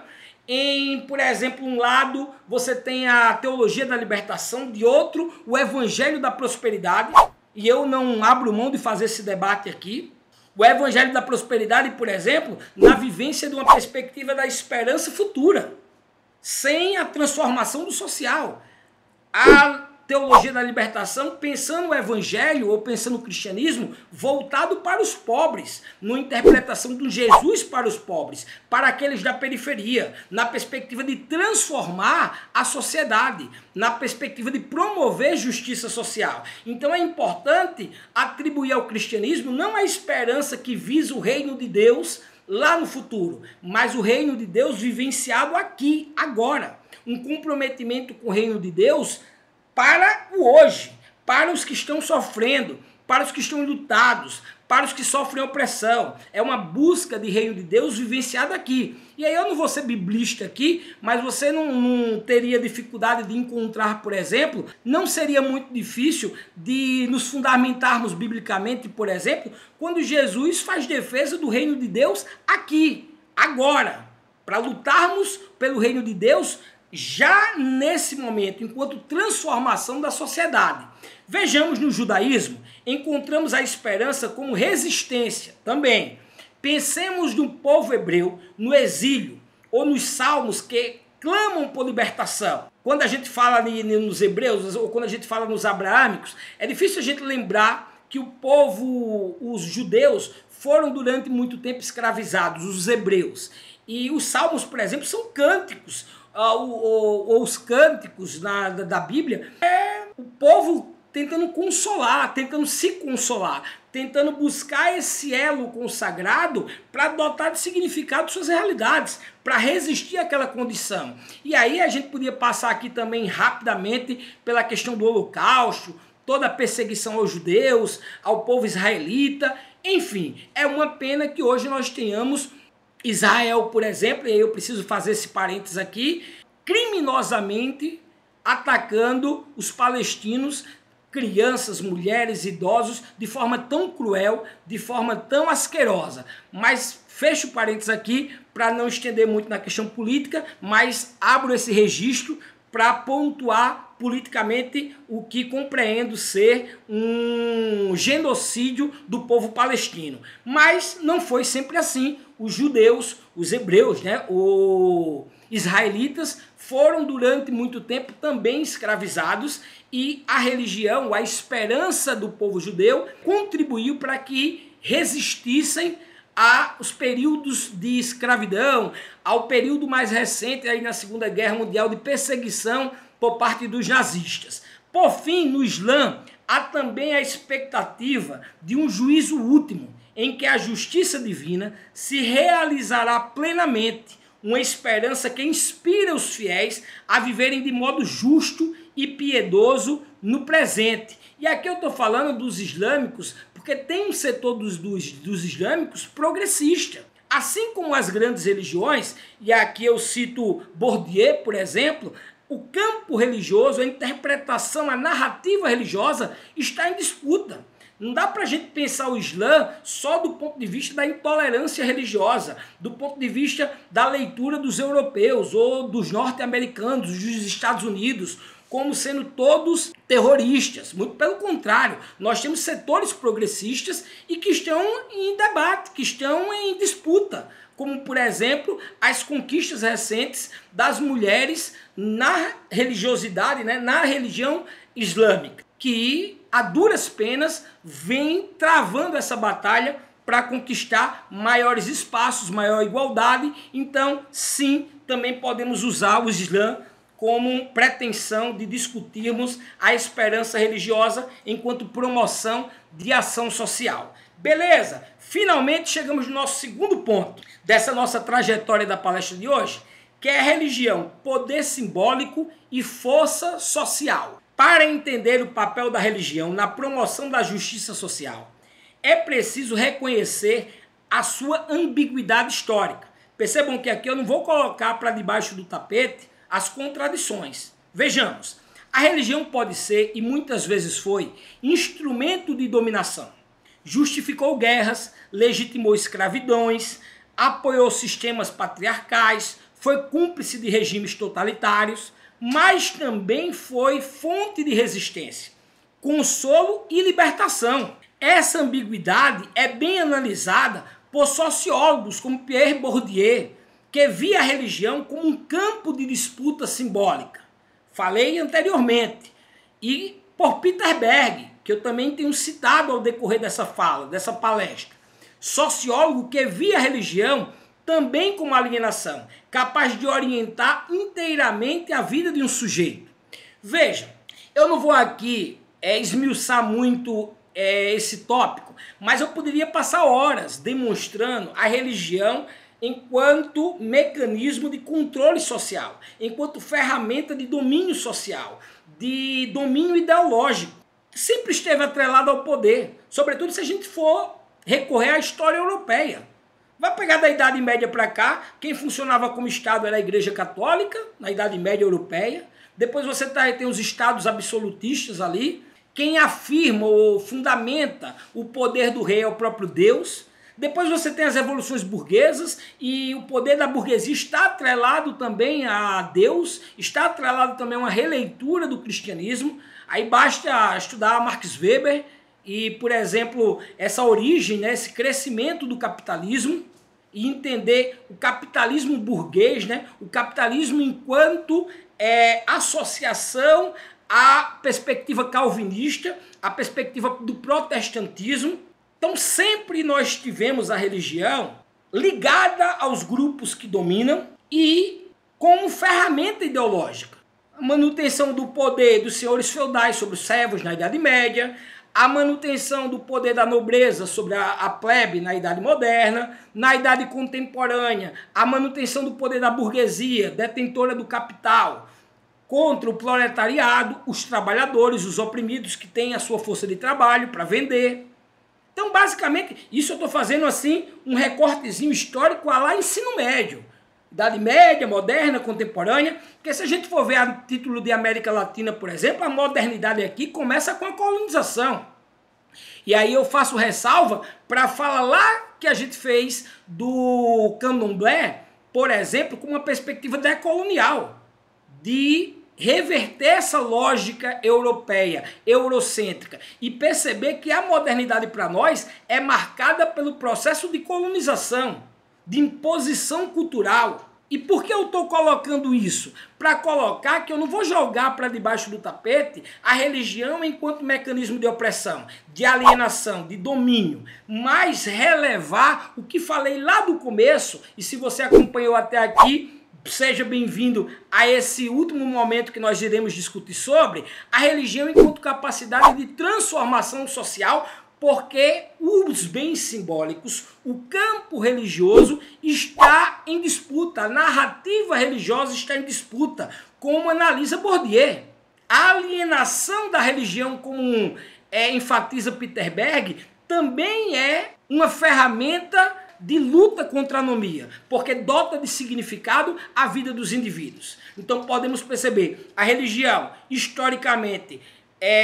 por exemplo, um lado você tem a teologia da libertação, de outro o evangelho da prosperidade, e eu não abro mão de fazer esse debate aqui. O evangelho da prosperidade, por exemplo, na vivência de uma perspectiva da esperança futura, sem a transformação do social. A teologia da libertação pensando o evangelho ou pensando o cristianismo voltado para os pobres, numa interpretação do Jesus para os pobres, para aqueles da periferia, na perspectiva de transformar a sociedade, na perspectiva de promover justiça social. Então é importante atribuir ao cristianismo não a esperança que visa o reino de Deus lá no futuro, mas o reino de Deus vivenciado aqui, agora. Um comprometimento com o reino de Deus para o hoje, para os que estão sofrendo, para os que estão enlutados, para os que sofrem opressão. É uma busca de reino de Deus vivenciada aqui. E aí eu não vou ser biblista aqui, mas você não teria dificuldade de encontrar, por exemplo, não seria muito difícil de nos fundamentarmos biblicamente, por exemplo, quando Jesus faz defesa do reino de Deus aqui, agora, para lutarmos pelo reino de Deus já nesse momento, enquanto transformação da sociedade. Vejamos no judaísmo, encontramos a esperança como resistência também. Pensemos no povo hebreu no exílio, ou nos salmos que clamam por libertação. Quando a gente fala nos hebreus, ou quando a gente fala nos abraâmicos, é difícil a gente lembrar que o povo, os judeus, foram durante muito tempo escravizados, os hebreus. E os salmos, por exemplo, são cânticos, os cânticos da Bíblia, é o povo tentando consolar, tentando se consolar, tentando buscar esse elo consagrado para dotar de significado suas realidades, para resistir àquela condição. E aí a gente podia passar aqui também rapidamente pela questão do Holocausto, toda a perseguição aos judeus, ao povo israelita, enfim, é uma pena que hoje nós tenhamos Israel, por exemplo, e aí eu preciso fazer esse parênteses aqui, criminosamente atacando os palestinos, crianças, mulheres, idosos, de forma tão cruel, de forma tão asquerosa. Mas fecho parênteses aqui para não estender muito na questão política, mas abro esse registro para pontuar politicamente o que compreendo ser um genocídio do povo palestino. Mas não foi sempre assim. Os judeus, os hebreus, os israelitas foram durante muito tempo também escravizados e a religião, a esperança do povo judeu contribuiu para que resistissem aos períodos de escravidão, ao período mais recente aí na Segunda Guerra Mundial de perseguição por parte dos nazistas. Por fim, no Islã, há também a expectativa de um juízo último, em que a justiça divina se realizará plenamente, uma esperança que inspira os fiéis a viverem de modo justo e piedoso no presente. E aqui eu estou falando dos islâmicos, porque tem um setor dos islâmicos progressista. Assim como as grandes religiões, e aqui eu cito Bourdieu, por exemplo, o campo religioso, a interpretação, a narrativa religiosa está em disputa. Não dá para a gente pensar o Islã só do ponto de vista da intolerância religiosa, do ponto de vista da leitura dos europeus ou dos norte-americanos, dos Estados Unidos, como sendo todos terroristas. Muito pelo contrário, nós temos setores progressistas e que estão em debate, que estão em disputa, como, por exemplo, as conquistas recentes das mulheres na religiosidade, na religião islâmica, que a duras penas vem travando essa batalha para conquistar maiores espaços, maior igualdade. Então, sim, também podemos usar o Islã como pretensão de discutirmos a esperança religiosa enquanto promoção de ação social. Beleza? Finalmente chegamos no nosso segundo ponto dessa nossa trajetória da palestra de hoje, que é a religião, poder simbólico e força social. Para entender o papel da religião na promoção da justiça social, é preciso reconhecer a sua ambiguidade histórica. Percebam que aqui eu não vou colocar para debaixo do tapete as contradições. Vejamos, A religião pode ser, e muitas vezes foi, instrumento de dominação. Justificou guerras, legitimou escravidões, apoiou sistemas patriarcais, foi cúmplice de regimes totalitários, mas também foi fonte de resistência, consolo e libertação. Essa ambiguidade é bem analisada por sociólogos como Pierre Bourdieu, que via a religião como um campo de disputa simbólica. Falei anteriormente. E por Peter Berg, que eu também tenho citado ao decorrer dessa fala, dessa palestra. Sociólogo que via a religião também como alienação, capaz de orientar inteiramente a vida de um sujeito. Veja, eu não vou aqui esmiuçar muito esse tópico, mas eu poderia passar horas demonstrando a religião enquanto mecanismo de controle social, enquanto ferramenta de domínio social, de domínio ideológico. Sempre esteve atrelado ao poder, sobretudo se a gente for recorrer à história europeia. Vai pegar da Idade Média para cá, quem funcionava como Estado era a Igreja Católica, na Idade Média Europeia. Depois você tem os Estados absolutistas ali. Quem afirma ou fundamenta o poder do rei é o próprio Deus. Depois você tem as revoluções burguesas e o poder da burguesia está atrelado também a Deus, está atrelado também a uma releitura do cristianismo. Aí basta estudar Max Weber e, por exemplo, essa origem, né, esse crescimento do capitalismo e entender o capitalismo burguês, né, o capitalismo enquanto associação à perspectiva calvinista, à perspectiva do protestantismo. Então sempre nós tivemos a religião ligada aos grupos que dominam e como ferramenta ideológica. A manutenção do poder dos senhores feudais sobre os servos na Idade Média, a manutenção do poder da nobreza sobre a plebe na Idade Moderna, na Idade Contemporânea, a manutenção do poder da burguesia, detentora do capital, contra o proletariado, os trabalhadores, os oprimidos que têm a sua força de trabalho para vender. Então, basicamente, isso eu estou fazendo assim um recortezinho histórico lá ensino médio. Idade Média, Moderna, Contemporânea, porque se a gente for ver a título de América Latina, por exemplo, a modernidade aqui começa com a colonização. E aí eu faço ressalva para falar lá que a gente fez do candomblé, por exemplo, com uma perspectiva decolonial, de reverter essa lógica europeia, eurocêntrica, e perceber que a modernidade para nós é marcada pelo processo de colonização, de imposição cultural. E por que eu estou colocando isso? Para colocar que eu não vou jogar para debaixo do tapete a religião enquanto mecanismo de opressão, de alienação, de domínio, mas relevar o que falei lá do começo, e se você acompanhou até aqui, seja bem-vindo a esse último momento que nós iremos discutir sobre a religião enquanto capacidade de transformação social, porque os bens simbólicos, o campo religioso está em disputa, a narrativa religiosa está em disputa, como analisa Bourdieu. A alienação da religião, como enfatiza Peter Berg, também é uma ferramenta de luta contra a anomia, porque dota de significado a vida dos indivíduos. Então podemos perceber a religião, historicamente,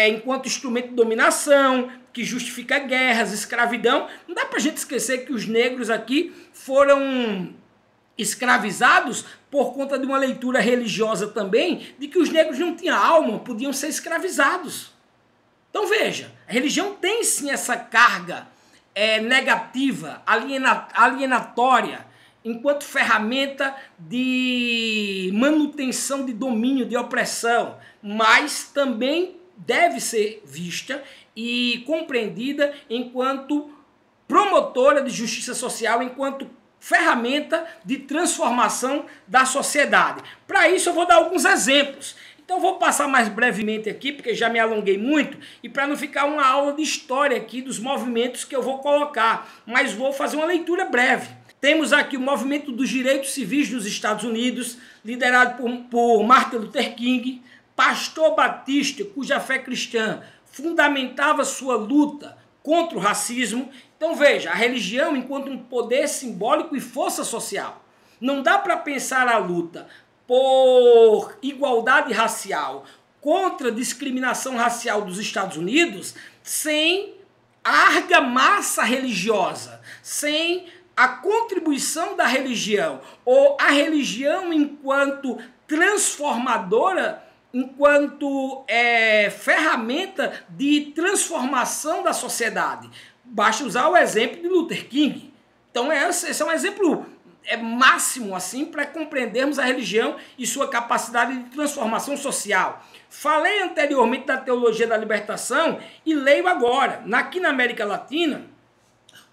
enquanto instrumento de dominação, que justifica guerras, escravidão. Não dá para a gente esquecer que os negros aqui foram escravizados por conta de uma leitura religiosa também, de que os negros não tinham alma, podiam ser escravizados. Então veja, a religião tem sim essa carga negativa, alienatória, enquanto ferramenta de manutenção de domínio, de opressão, mas também deve ser vista e compreendida enquanto promotora de justiça social, enquanto ferramenta de transformação da sociedade. Para isso eu vou dar alguns exemplos. Então vou passar mais brevemente aqui, porque já me alonguei muito, e para não ficar uma aula de história aqui dos movimentos que eu vou colocar, mas vou fazer uma leitura breve. Temos aqui o movimento dos direitos civis nos Estados Unidos, liderado por Martin Luther King, pastor batista, cuja fé cristã fundamentava sua luta contra o racismo. Então veja, a religião enquanto um poder simbólico e força social. Não dá para pensar a luta por igualdade racial contra a discriminação racial dos Estados Unidos sem a argamassa religiosa, sem a contribuição da religião, ou a religião enquanto transformadora, enquanto ferramenta de transformação da sociedade. Basta usar o exemplo de Luther King. Então esse é um exemplo máximo assim para compreendermos a religião e sua capacidade de transformação social. Falei anteriormente da teologia da libertação e leio agora. Aqui na América Latina,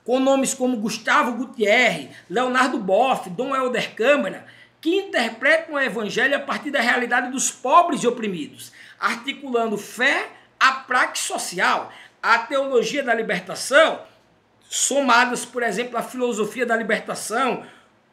com nomes como Gustavo Gutierrez, Leonardo Boff, Dom Helder Câmara, que interpretam o evangelho a partir da realidade dos pobres e oprimidos, articulando fé à prática social. A teologia da libertação, somadas, por exemplo, à filosofia da libertação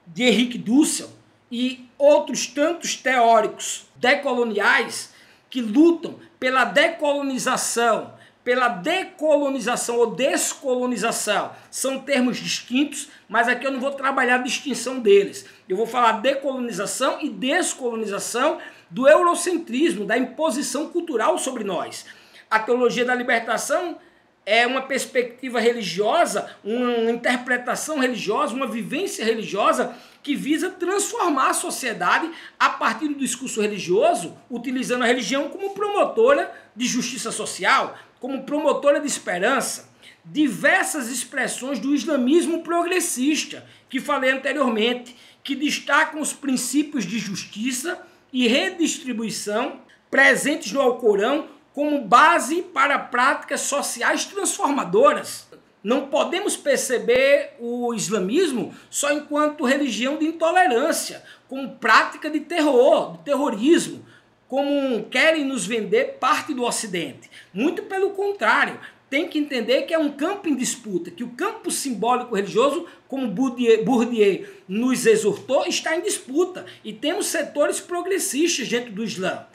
de Henrique Dussel e outros tantos teóricos decoloniais que lutam pela decolonização ou descolonização. São termos distintos, mas aqui eu não vou trabalhar a distinção deles. Eu vou falar decolonização e descolonização do eurocentrismo, da imposição cultural sobre nós. A teologia da libertação é uma perspectiva religiosa, uma interpretação religiosa, uma vivência religiosa que visa transformar a sociedade a partir do discurso religioso, utilizando a religião como promotora de justiça social, como promotora de esperança. Diversas expressões do islamismo progressista, que falei anteriormente, que destacam os princípios de justiça e redistribuição presentes no Alcorão como base para práticas sociais transformadoras. Não podemos perceber o islamismo só enquanto religião de intolerância, como prática de terror, de terrorismo, como querem nos vender parte do Ocidente. Muito pelo contrário, tem que entender que é um campo em disputa, que o campo simbólico religioso, como Bourdieu nos exortou, está em disputa. E temos setores progressistas dentro do Islã.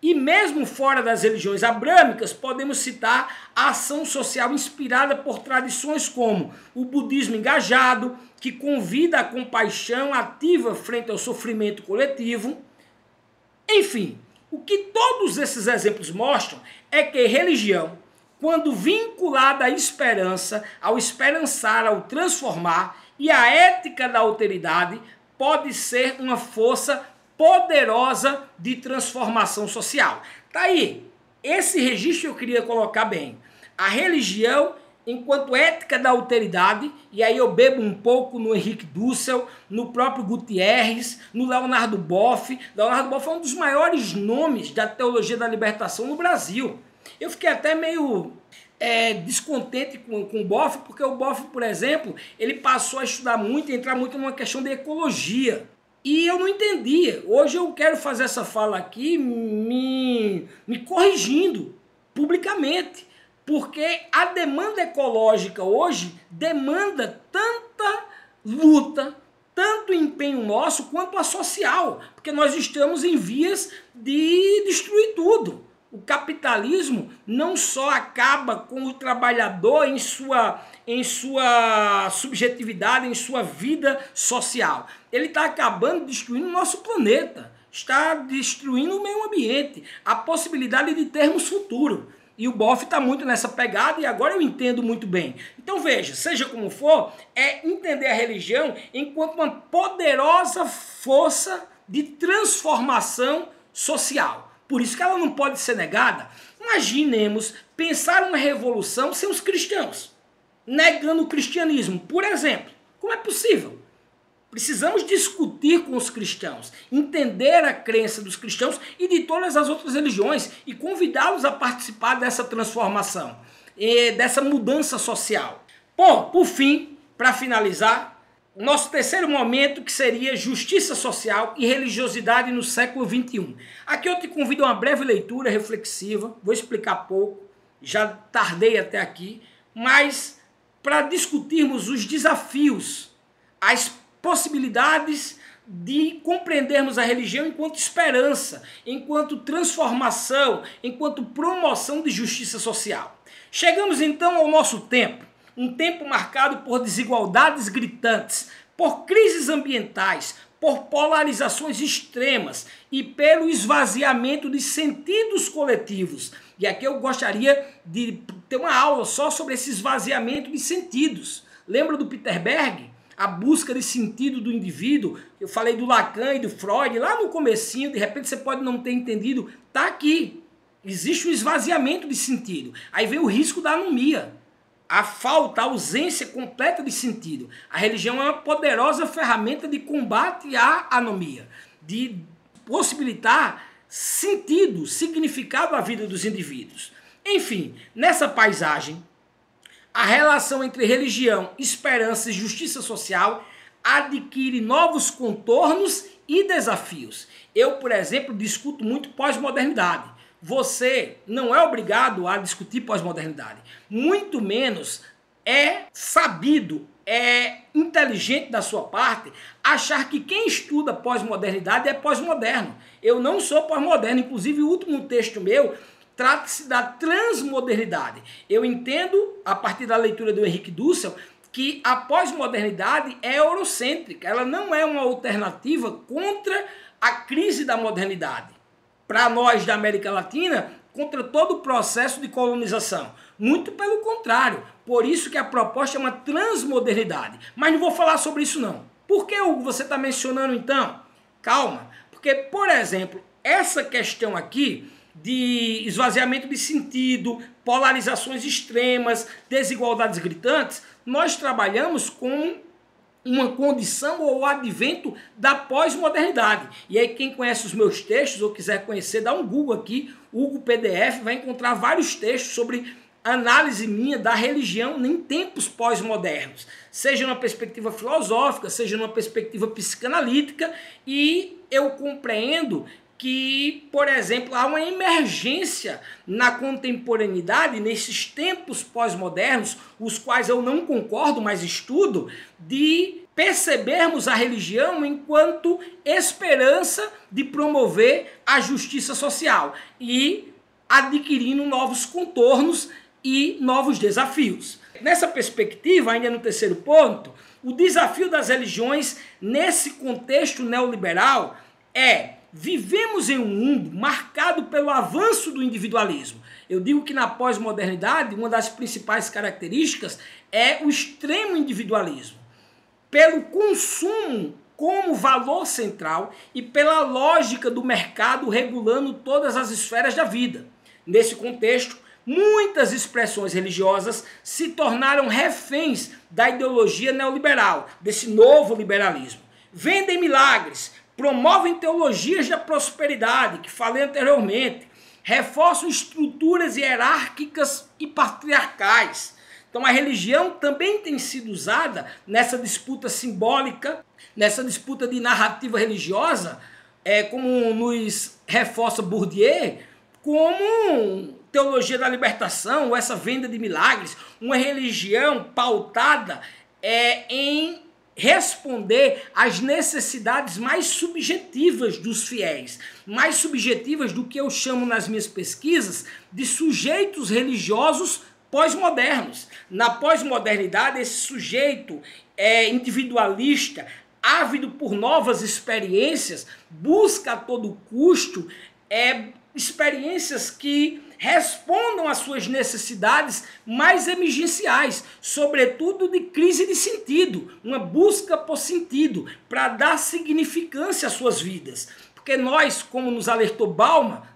E mesmo fora das religiões abrâmicas, podemos citar a ação social inspirada por tradições como o budismo engajado, que convida a compaixão ativa frente ao sofrimento coletivo. Enfim, o que todos esses exemplos mostram é que religião, quando vinculada à esperança, ao esperançar, ao transformar, e à ética da alteridade, pode ser uma força poderosa de transformação social. Tá aí, esse registro eu queria colocar bem. A religião enquanto ética da alteridade, e aí eu bebo um pouco no Henrique Dussel, no próprio Gutierrez, no Leonardo Boff. Leonardo Boff é um dos maiores nomes da teologia da libertação no Brasil. Eu fiquei até meio descontente com o Boff, porque o Boff, por exemplo, ele passou a estudar muito, a entrar muito numa questão de ecologia. E eu não entendia. Hoje eu quero fazer essa fala aqui me corrigindo publicamente. Porque a demanda ecológica hoje demanda tanta luta, tanto empenho nosso quanto a social. Porque nós estamos em vias de destruir tudo. O capitalismo não só acaba com o trabalhador em sua subjetividade, em sua vida social. Ele está acabando destruindo o nosso planeta. Está destruindo o meio ambiente. A possibilidade de termos futuro. E o Boff está muito nessa pegada e agora eu entendo muito bem. Então veja, seja como for, é entender a religião enquanto uma poderosa força de transformação social. Por isso que ela não pode ser negada. Imaginemos pensar uma revolução sem os cristãos, negando o cristianismo, por exemplo. Como é possível? Precisamos discutir com os cristãos, entender a crença dos cristãos e de todas as outras religiões e convidá-los a participar dessa transformação, dessa mudança social. Bom, por fim, para finalizar, nosso terceiro momento, que seria justiça social e religiosidade no século XXI. Aqui eu te convido a uma breve leitura reflexiva, vou explicar pouco, já tardei até aqui, mas para discutirmos os desafios, as possibilidades de compreendermos a religião enquanto esperança, enquanto transformação, enquanto promoção de justiça social. Chegamos então ao nosso tempo, um tempo marcado por desigualdades gritantes, por crises ambientais, por polarizações extremas e pelo esvaziamento de sentidos coletivos. E aqui eu gostaria de ter uma aula só sobre esse esvaziamento de sentidos. Lembra do Peter Berg? A busca de sentido do indivíduo. Eu falei do Lacan e do Freud lá no comecinho, de repente você pode não ter entendido. Está aqui. Existe um esvaziamento de sentido. Aí vem o risco da anomia. A falta, a ausência completa de sentido. A religião é uma poderosa ferramenta de combate à anomia, de possibilitar sentido, significado à vida dos indivíduos. Enfim, nessa paisagem, a relação entre religião, esperança e justiça social adquire novos contornos e desafios. Eu, por exemplo, discuto muito pós-modernidade. Você não é obrigado a discutir pós-modernidade. Muito menos é sabido, é inteligente da sua parte achar que quem estuda pós-modernidade é pós-moderno. Eu não sou pós-moderno. Inclusive, o último texto meu trata-se da transmodernidade. Eu entendo, a partir da leitura do Henrique Dussel, que a pós-modernidade é eurocêntrica. Ela não é uma alternativa contra a crise da modernidade. Para nós da América Latina, contra todo o processo de colonização. Muito pelo contrário. Por isso que a proposta é uma transmodernidade. Mas não vou falar sobre isso não. Por que, Hugo, você está mencionando então? Calma. Porque, por exemplo, essa questão aqui de esvaziamento de sentido, polarizações extremas, desigualdades gritantes, nós trabalhamos com uma condição ou o advento da pós-modernidade. E aí quem conhece os meus textos ou quiser conhecer, dá um Google aqui, Hugo PDF, vai encontrar vários textos sobre análise minha da religião em tempos pós-modernos. Seja numa perspectiva filosófica, seja numa perspectiva psicanalítica, e eu compreendo que, por exemplo, há uma emergência na contemporaneidade, nesses tempos pós-modernos, os quais eu não concordo, mas estudo, de percebermos a religião enquanto esperança de promover a justiça social e adquirindo novos contornos e novos desafios. Nessa perspectiva, ainda no terceiro ponto, o desafio das religiões nesse contexto neoliberal é: vivemos em um mundo marcado pelo avanço do individualismo. Eu digo que na pós-modernidade, uma das principais características é o extremo individualismo. Pelo consumo como valor central e pela lógica do mercado regulando todas as esferas da vida. Nesse contexto, muitas expressões religiosas se tornaram reféns da ideologia neoliberal, desse novo liberalismo. Vendem milagres, promovem teologias da prosperidade, que falei anteriormente, reforçam estruturas hierárquicas e patriarcais. Então a religião também tem sido usada nessa disputa simbólica, nessa disputa de narrativa religiosa, como nos reforça Bourdieu, como teologia da libertação, ou essa venda de milagres, uma religião pautada em responder às necessidades mais subjetivas dos fiéis, mais subjetivas do que eu chamo nas minhas pesquisas de sujeitos religiosos pós-modernos. Na pós-modernidade, esse sujeito individualista, ávido por novas experiências, busca a todo custo experiências que respondam às suas necessidades mais emergenciais, sobretudo de crise de sentido, uma busca por sentido, para dar significância às suas vidas. Porque nós, como nos alertou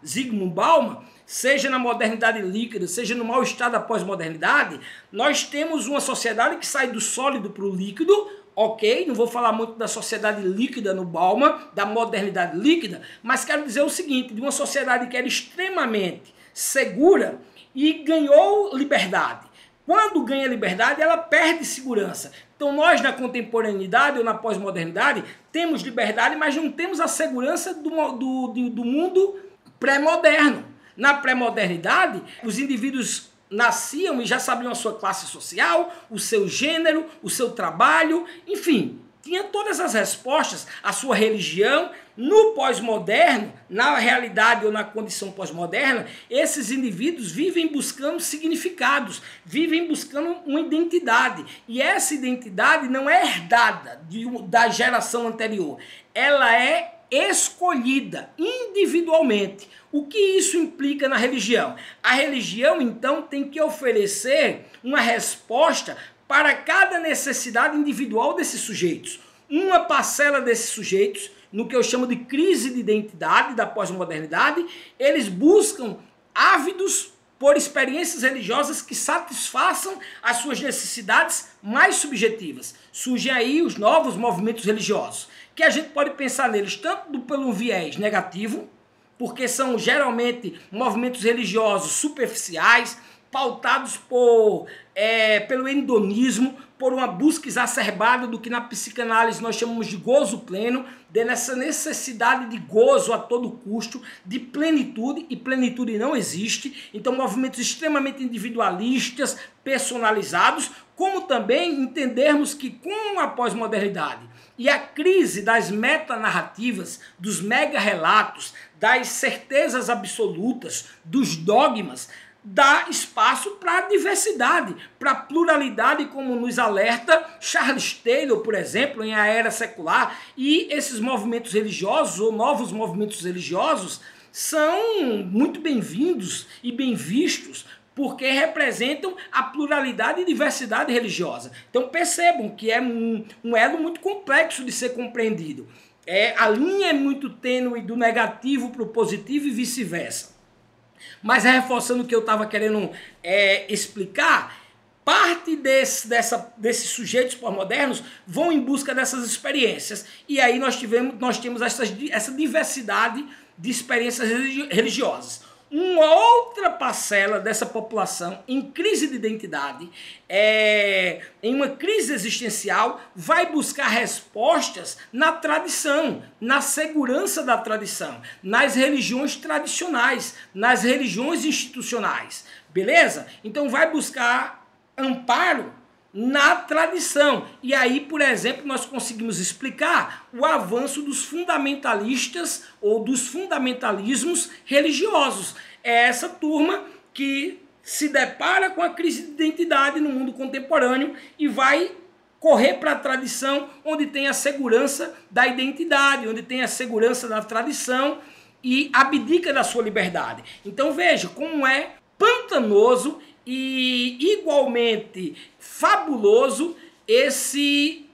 Zygmunt Bauman, seja na modernidade líquida, seja no mal-estar da pós-modernidade, nós temos uma sociedade que sai do sólido para o líquido. Ok, não vou falar muito da sociedade líquida no Bauman, da modernidade líquida, mas quero dizer o seguinte, de uma sociedade que era extremamente segura e ganhou liberdade. Quando ganha liberdade, ela perde segurança. Então nós na contemporaneidade ou na pós-modernidade temos liberdade, mas não temos a segurança do mundo pré-moderno. Na pré-modernidade, os indivíduos nasciam e já sabiam a sua classe social, o seu gênero, o seu trabalho, enfim, tinha todas as respostas, a sua religião. No pós-moderno, na realidade ou na condição pós-moderna, esses indivíduos vivem buscando significados, vivem buscando uma identidade. E essa identidade não é herdada da geração anterior, ela é escolhida individualmente. O que isso implica na religião? A religião, então, tem que oferecer uma resposta para cada necessidade individual desses sujeitos. Uma parcela desses sujeitos, no que eu chamo de crise de identidade da pós-modernidade, eles buscam ávidos por experiências religiosas que satisfaçam as suas necessidades mais subjetivas. Surgem aí os novos movimentos religiosos, que a gente pode pensar neles tanto pelo viés negativo, porque são geralmente movimentos religiosos superficiais, pautados pelo hedonismo, por uma busca exacerbada do que na psicanálise nós chamamos de gozo pleno, dessa necessidade de gozo a todo custo, de plenitude, e plenitude não existe. Então, movimentos extremamente individualistas, personalizados, como também entendermos que com a pós-modernidade e a crise das metanarrativas, dos mega-relatos, das certezas absolutas, dos dogmas, dá espaço para a diversidade, para a pluralidade, como nos alerta Charles Taylor, por exemplo, em A Era Secular. E esses movimentos religiosos, ou novos movimentos religiosos, são muito bem-vindos e bem vistos, porque representam a pluralidade e diversidade religiosa. Então percebam que é um elo muito complexo de ser compreendido. A linha é muito tênue do negativo para o positivo e vice-versa. Mas reforçando o que eu estava querendo explicar, parte desses sujeitos pós-modernos vão em busca dessas experiências. E aí nós temos essa diversidade de experiências religiosas. Uma outra parcela dessa população em crise de identidade, em uma crise existencial, vai buscar respostas na tradição, na segurança da tradição, nas religiões tradicionais, nas religiões institucionais, beleza? Então vai buscar amparo na tradição. E aí, por exemplo, nós conseguimos explicar o avanço dos fundamentalistas ou dos fundamentalismos religiosos. É essa turma que se depara com a crise de identidade no mundo contemporâneo e vai correr para a tradição, onde tem a segurança da identidade, onde tem a segurança da tradição, e abdica da sua liberdade. Então veja como é pantanoso e igualmente fabuloso esse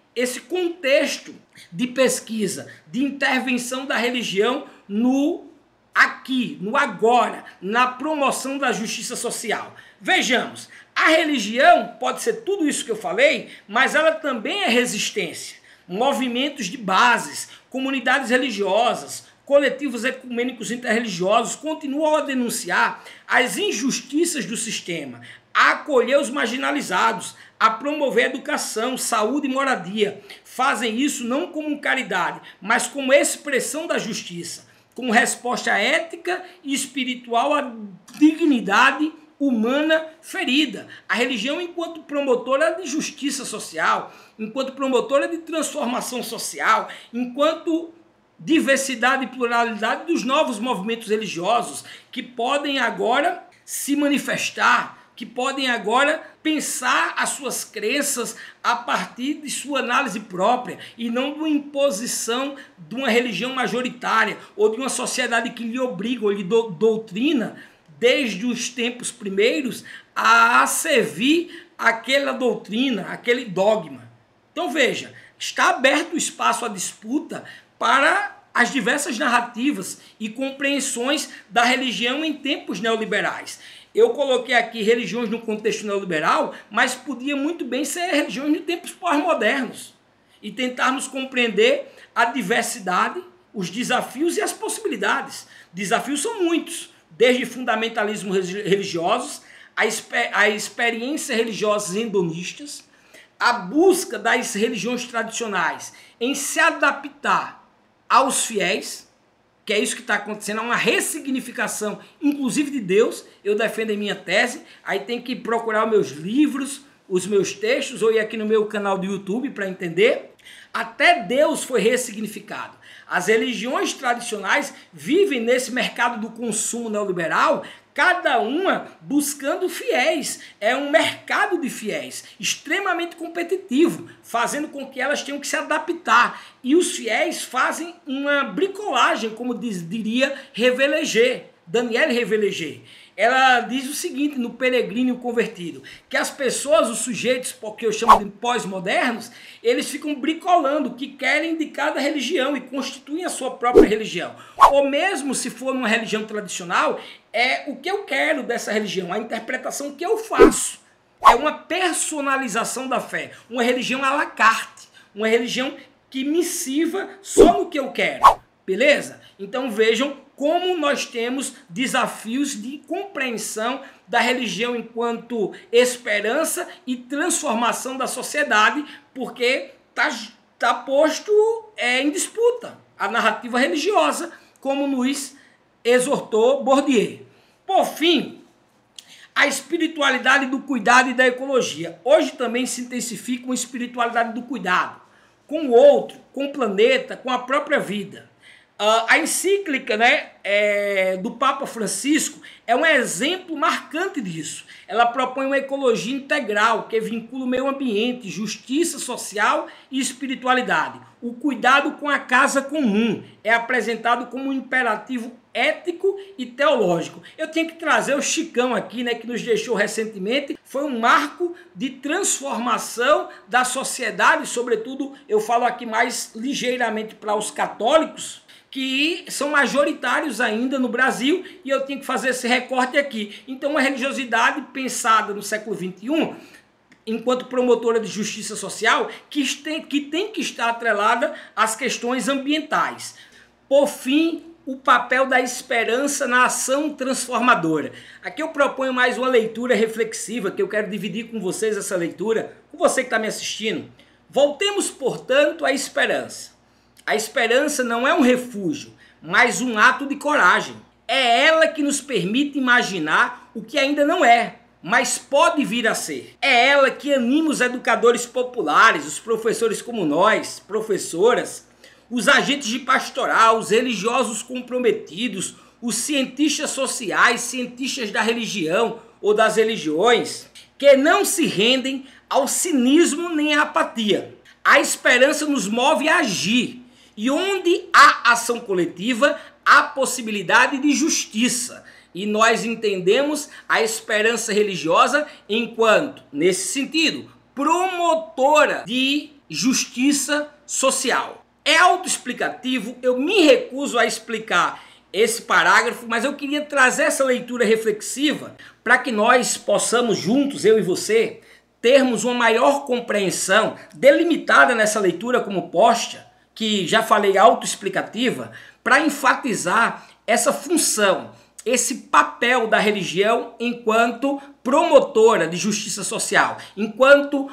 contexto de pesquisa, de intervenção da religião no aqui, no agora, na promoção da justiça social. Vejamos, a religião pode ser tudo isso que eu falei, mas ela também é resistência. Movimentos de bases, comunidades religiosas, coletivos ecumênicos interreligiosos continuam a denunciar as injustiças do sistema, a acolher os marginalizados, a promover educação, saúde e moradia. Fazem isso não como caridade, mas como expressão da justiça, como resposta ética e espiritual à dignidade humana ferida. A religião, enquanto promotora de justiça social, enquanto promotora de transformação social, enquanto diversidade e pluralidade dos novos movimentos religiosos que podem agora se manifestar, que podem agora pensar as suas crenças a partir de sua análise própria e não de uma imposição de uma religião majoritária ou de uma sociedade que lhe obriga ou lhe doutrina desde os tempos primeiros a servir aquela doutrina, aquele dogma. Então veja, está aberto o espaço à disputa para as diversas narrativas e compreensões da religião em tempos neoliberais. Eu coloquei aqui religiões no contexto neoliberal, mas podia muito bem ser religiões em tempos pós-modernos e tentarmos compreender a diversidade, os desafios e as possibilidades. Desafios são muitos, desde fundamentalismos religiosos, a experiências religiosas hedonistas, a busca das religiões tradicionais em se adaptar aos fiéis, que é isso que está acontecendo, é uma ressignificação, inclusive de Deus. Eu defendo em minha tese, aí tem que procurar os meus livros, os meus textos, ou ir aqui no meu canal do YouTube para entender. Até Deus foi ressignificado. As religiões tradicionais vivem nesse mercado do consumo neoliberal, cada uma buscando fiéis. É um mercado de fiéis, extremamente competitivo, fazendo com que elas tenham que se adaptar. E os fiéis fazem uma bricolagem, como diria Revelegê, Danielle Revelegê. Ela diz o seguinte no Peregrino e o Convertido, que as pessoas, os sujeitos, porque eu chamo de pós-modernos, eles ficam bricolando o que querem de cada religião e constituem a sua própria religião. Ou mesmo se for numa religião tradicional, é o que eu quero dessa religião, a interpretação que eu faço. É uma personalização da fé, uma religião à la carte, uma religião que me sirva só no que eu quero. Beleza? Então vejam como nós temos desafios de compreensão da religião enquanto esperança e transformação da sociedade, porque está posto em disputa a narrativa religiosa, como nos exortou Bourdieu. Por fim, a espiritualidade do cuidado e da ecologia. Hoje também se intensifica uma espiritualidade do cuidado, com o outro, com o planeta, com a própria vida. A encíclica, do Papa Francisco é um exemplo marcante disso. Ela propõe uma ecologia integral que vincula o meio ambiente, justiça social e espiritualidade. O cuidado com a casa comum é apresentado como um imperativo ético e teológico. Eu tenho que trazer o Chicão aqui, que nos deixou recentemente. Foi um marco de transformação da sociedade, sobretudo eu falo aqui mais ligeiramente para os católicos, que são majoritários ainda no Brasil, e eu tenho que fazer esse recorte aqui. Então, uma religiosidade pensada no século XXI, enquanto promotora de justiça social, que tem que estar atrelada às questões ambientais. Por fim, o papel da esperança na ação transformadora. Aqui eu proponho mais uma leitura reflexiva, que eu quero dividir com vocês essa leitura, com você que está me assistindo. Voltemos, portanto, à esperança. A esperança não é um refúgio, mas um ato de coragem. É ela que nos permite imaginar o que ainda não é, mas pode vir a ser. É ela que anima os educadores populares, os professores como nós, professoras, os agentes de pastoral, os religiosos comprometidos, os cientistas sociais, cientistas da religião ou das religiões, que não se rendem ao cinismo nem à apatia. A esperança nos move a agir. E onde há ação coletiva, há possibilidade de justiça. E nós entendemos a esperança religiosa enquanto, nesse sentido, promotora de justiça social. É autoexplicativo, eu me recuso a explicar esse parágrafo, mas eu queria trazer essa leitura reflexiva para que nós possamos juntos, eu e você, termos uma maior compreensão, delimitada nessa leitura como posta, que já falei autoexplicativa, para enfatizar essa função, esse papel da religião enquanto promotora de justiça social, enquanto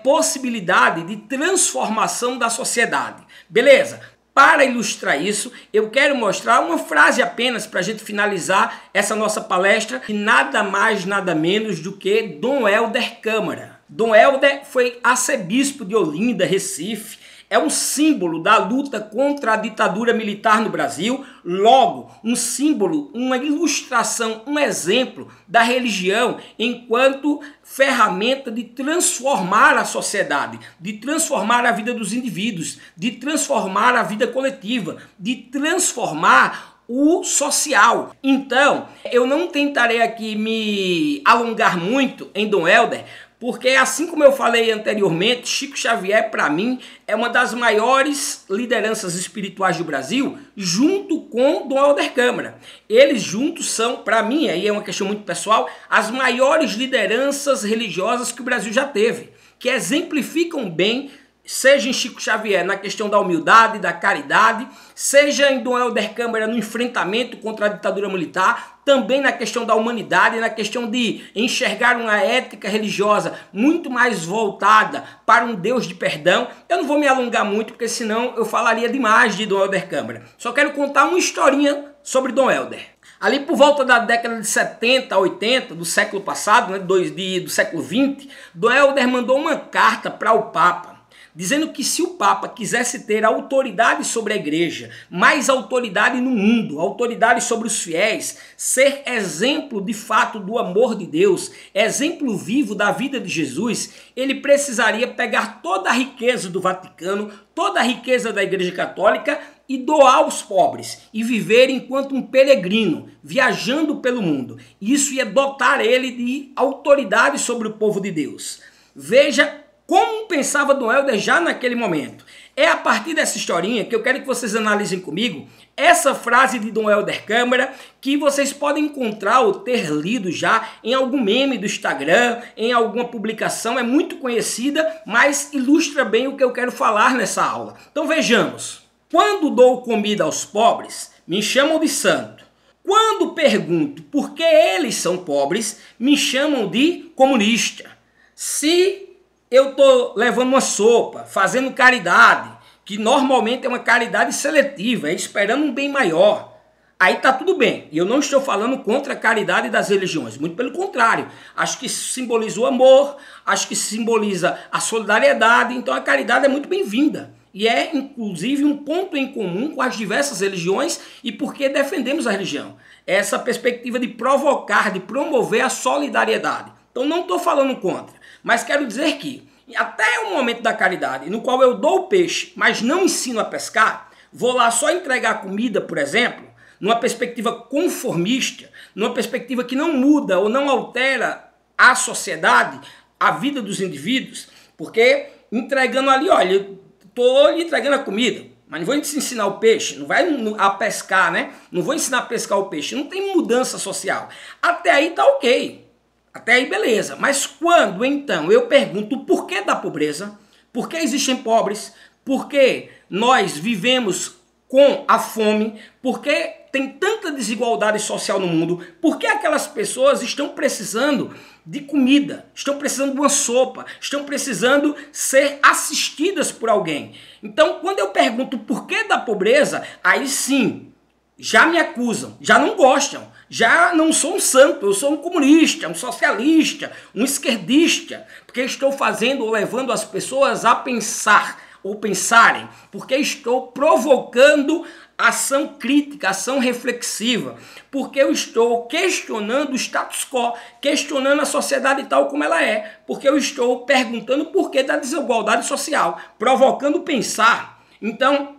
possibilidade de transformação da sociedade. Beleza? Para ilustrar isso, eu quero mostrar uma frase apenas para a gente finalizar essa nossa palestra, e nada mais, nada menos do que Dom Helder Câmara. Dom Helder foi arcebispo de Olinda, Recife. É um símbolo da luta contra a ditadura militar no Brasil, logo um símbolo, uma ilustração, um exemplo da religião enquanto ferramenta de transformar a sociedade, de transformar a vida dos indivíduos, de transformar a vida coletiva, de transformar o social. Então, eu não tentarei aqui me alongar muito em Dom Helder, porque assim como eu falei anteriormente, Chico Xavier, para mim, é uma das maiores lideranças espirituais do Brasil, junto com Dom Helder Câmara. Eles juntos são, para mim, aí é uma questão muito pessoal, as maiores lideranças religiosas que o Brasil já teve, que exemplificam bem, seja em Chico Xavier na questão da humildade, da caridade, seja em Dom Helder Câmara no enfrentamento contra a ditadura militar, também na questão da humanidade, na questão de enxergar uma ética religiosa muito mais voltada para um Deus de perdão. Eu não vou me alongar muito, porque senão eu falaria demais de Dom Helder Câmara. Só quero contar uma historinha sobre Dom Helder. Ali por volta da década de 70, 80, do século passado, do século XX, Dom Helder mandou uma carta para o Papa, dizendo que se o Papa quisesse ter autoridade sobre a igreja, mais autoridade no mundo, autoridade sobre os fiéis, ser exemplo de fato do amor de Deus, exemplo vivo da vida de Jesus, ele precisaria pegar toda a riqueza do Vaticano, toda a riqueza da Igreja Católica e doar aos pobres e viver enquanto um peregrino, viajando pelo mundo. Isso ia dotar ele de autoridade sobre o povo de Deus. Veja como pensava Dom Helder já naquele momento. É a partir dessa historinha que eu quero que vocês analisem comigo essa frase de Dom Helder Câmara, que vocês podem encontrar ou ter lido já em algum meme do Instagram, em alguma publicação, é muito conhecida, mas ilustra bem o que eu quero falar nessa aula. Então vejamos. Quando dou comida aos pobres, me chamam de santo. Quando pergunto por que eles são pobres, me chamam de comunista. Se eu estou levando uma sopa, fazendo caridade, que normalmente é uma caridade seletiva, é esperando um bem maior, aí está tudo bem. E eu não estou falando contra a caridade das religiões, muito pelo contrário. Acho que simboliza o amor, acho que simboliza a solidariedade, então a caridade é muito bem-vinda. E é, inclusive, um ponto em comum com as diversas religiões e porque defendemos a religião. Essa perspectiva de provocar, de promover a solidariedade. Então não estou falando contra, mas quero dizer que até o momento da caridade, no qual eu dou o peixe, mas não ensino a pescar, vou lá só entregar comida, por exemplo, numa perspectiva conformista, numa perspectiva que não muda ou não altera a sociedade, a vida dos indivíduos, porque entregando ali, olha, estou lhe entregando a comida, mas não vou te ensinar o peixe, não vai a pescar, né? Não vou ensinar a pescar o peixe, não tem mudança social. Até aí tá ok, até aí beleza. Mas quando então eu pergunto o porquê da pobreza, por que existem pobres, por que nós vivemos com a fome, por que tem tanta desigualdade social no mundo, por que aquelas pessoas estão precisando de comida, estão precisando de uma sopa, estão precisando ser assistidas por alguém. Então, quando eu pergunto por que da pobreza, aí sim, já me acusam, já não gostam, já não sou um santo, eu sou um comunista, um socialista, um esquerdista, porque estou fazendo ou levando as pessoas a pensar ou pensarem, porque estou provocando ação crítica, ação reflexiva, porque eu estou questionando o status quo, questionando a sociedade tal como ela é, porque eu estou perguntando o porquê da desigualdade social, provocando pensar. Então,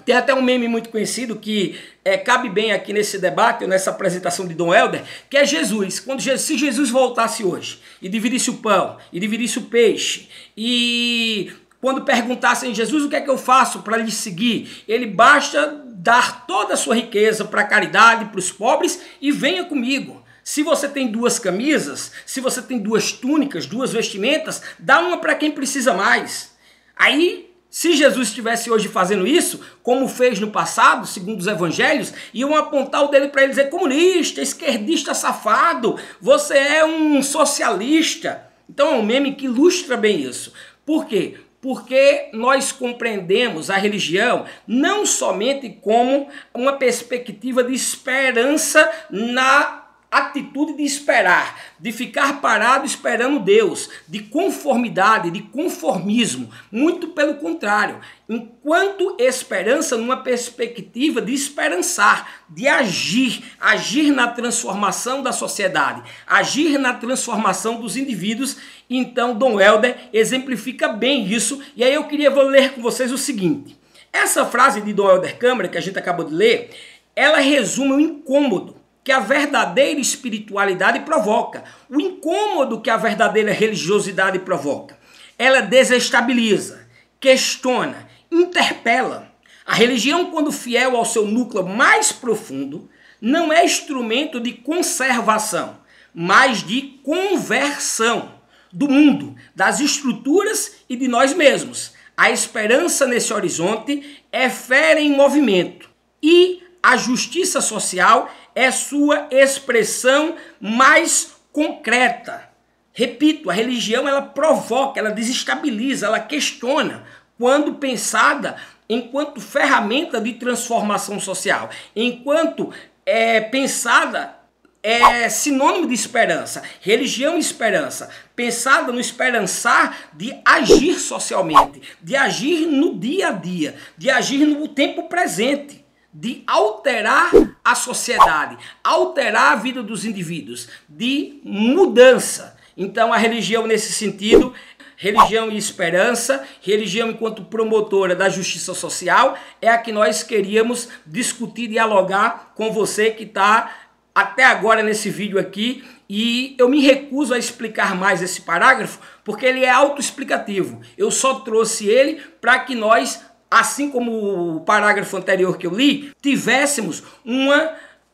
tem até um meme muito conhecido que cabe bem aqui nesse debate, ou nessa apresentação de Dom Helder, que é Jesus. Se Jesus voltasse hoje e dividisse o pão, e dividisse o peixe, e quando perguntassem a Jesus o que é que eu faço para lhe seguir, ele basta dar toda a sua riqueza para a caridade, para os pobres e venha comigo. Se você tem 2 camisas, se você tem 2 túnicas, 2 vestimentas, dá uma para quem precisa mais. Aí, se Jesus estivesse hoje fazendo isso, como fez no passado, segundo os evangelhos, iam apontar o dedo para ele e dizer: comunista, esquerdista safado, você é um socialista. Então é um meme que ilustra bem isso. Por quê? Porque nós compreendemos a religião não somente como uma perspectiva de esperança na atitude de esperar, de ficar parado esperando Deus, de conformidade, de conformismo. Muito pelo contrário, enquanto esperança numa perspectiva de esperançar, de agir na transformação da sociedade, agir na transformação dos indivíduos. Então Dom Helder exemplifica bem isso, e aí eu queria ler com vocês o seguinte. Essa frase de Dom Helder Câmara, que a gente acabou de ler, ela resume o incômodo que a verdadeira espiritualidade provoca, o incômodo que a verdadeira religiosidade provoca. Ela desestabiliza, questiona, interpela. A religião, quando fiel ao seu núcleo mais profundo, não é instrumento de conservação, mas de conversão do mundo, das estruturas e de nós mesmos. A esperança nesse horizonte é fé em movimento e a justiça social é sua expressão mais concreta. Repito, a religião ela provoca, ela desestabiliza, ela questiona, quando pensada enquanto ferramenta de transformação social, enquanto pensada é sinônimo de esperança. Religião e esperança, pensada no esperançar de agir socialmente, de agir no dia a dia, de agir no tempo presente, de alterar a sociedade, alterar a vida dos indivíduos, de mudança. Então a religião nesse sentido, religião e esperança, religião enquanto promotora da justiça social, é a que nós queríamos discutir, dialogar com você que está até agora nesse vídeo aqui. E eu me recuso a explicar mais esse parágrafo, porque ele é autoexplicativo. Eu só trouxe ele para que nós, assim como o parágrafo anterior que eu li, tivéssemos uma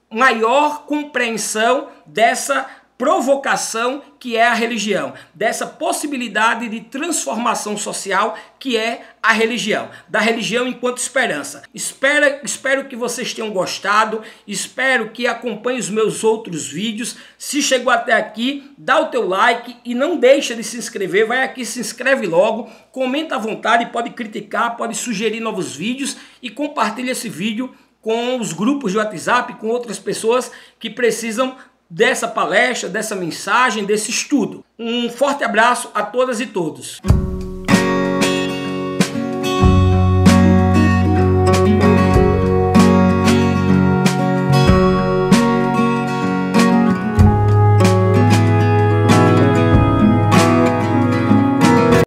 maior compreensão dessa provocação que é a religião, dessa possibilidade de transformação social que é a religião, da religião enquanto esperança. Espero que vocês tenham gostado, espero que acompanhem os meus outros vídeos. Se chegou até aqui, dá o teu like e não deixa de se inscrever, vai aqui, se inscreve logo, comenta à vontade, pode criticar, pode sugerir novos vídeos e compartilha esse vídeo com os grupos de WhatsApp, com outras pessoas que precisam dessa palestra, dessa mensagem, desse estudo. Um forte abraço a todas e todos.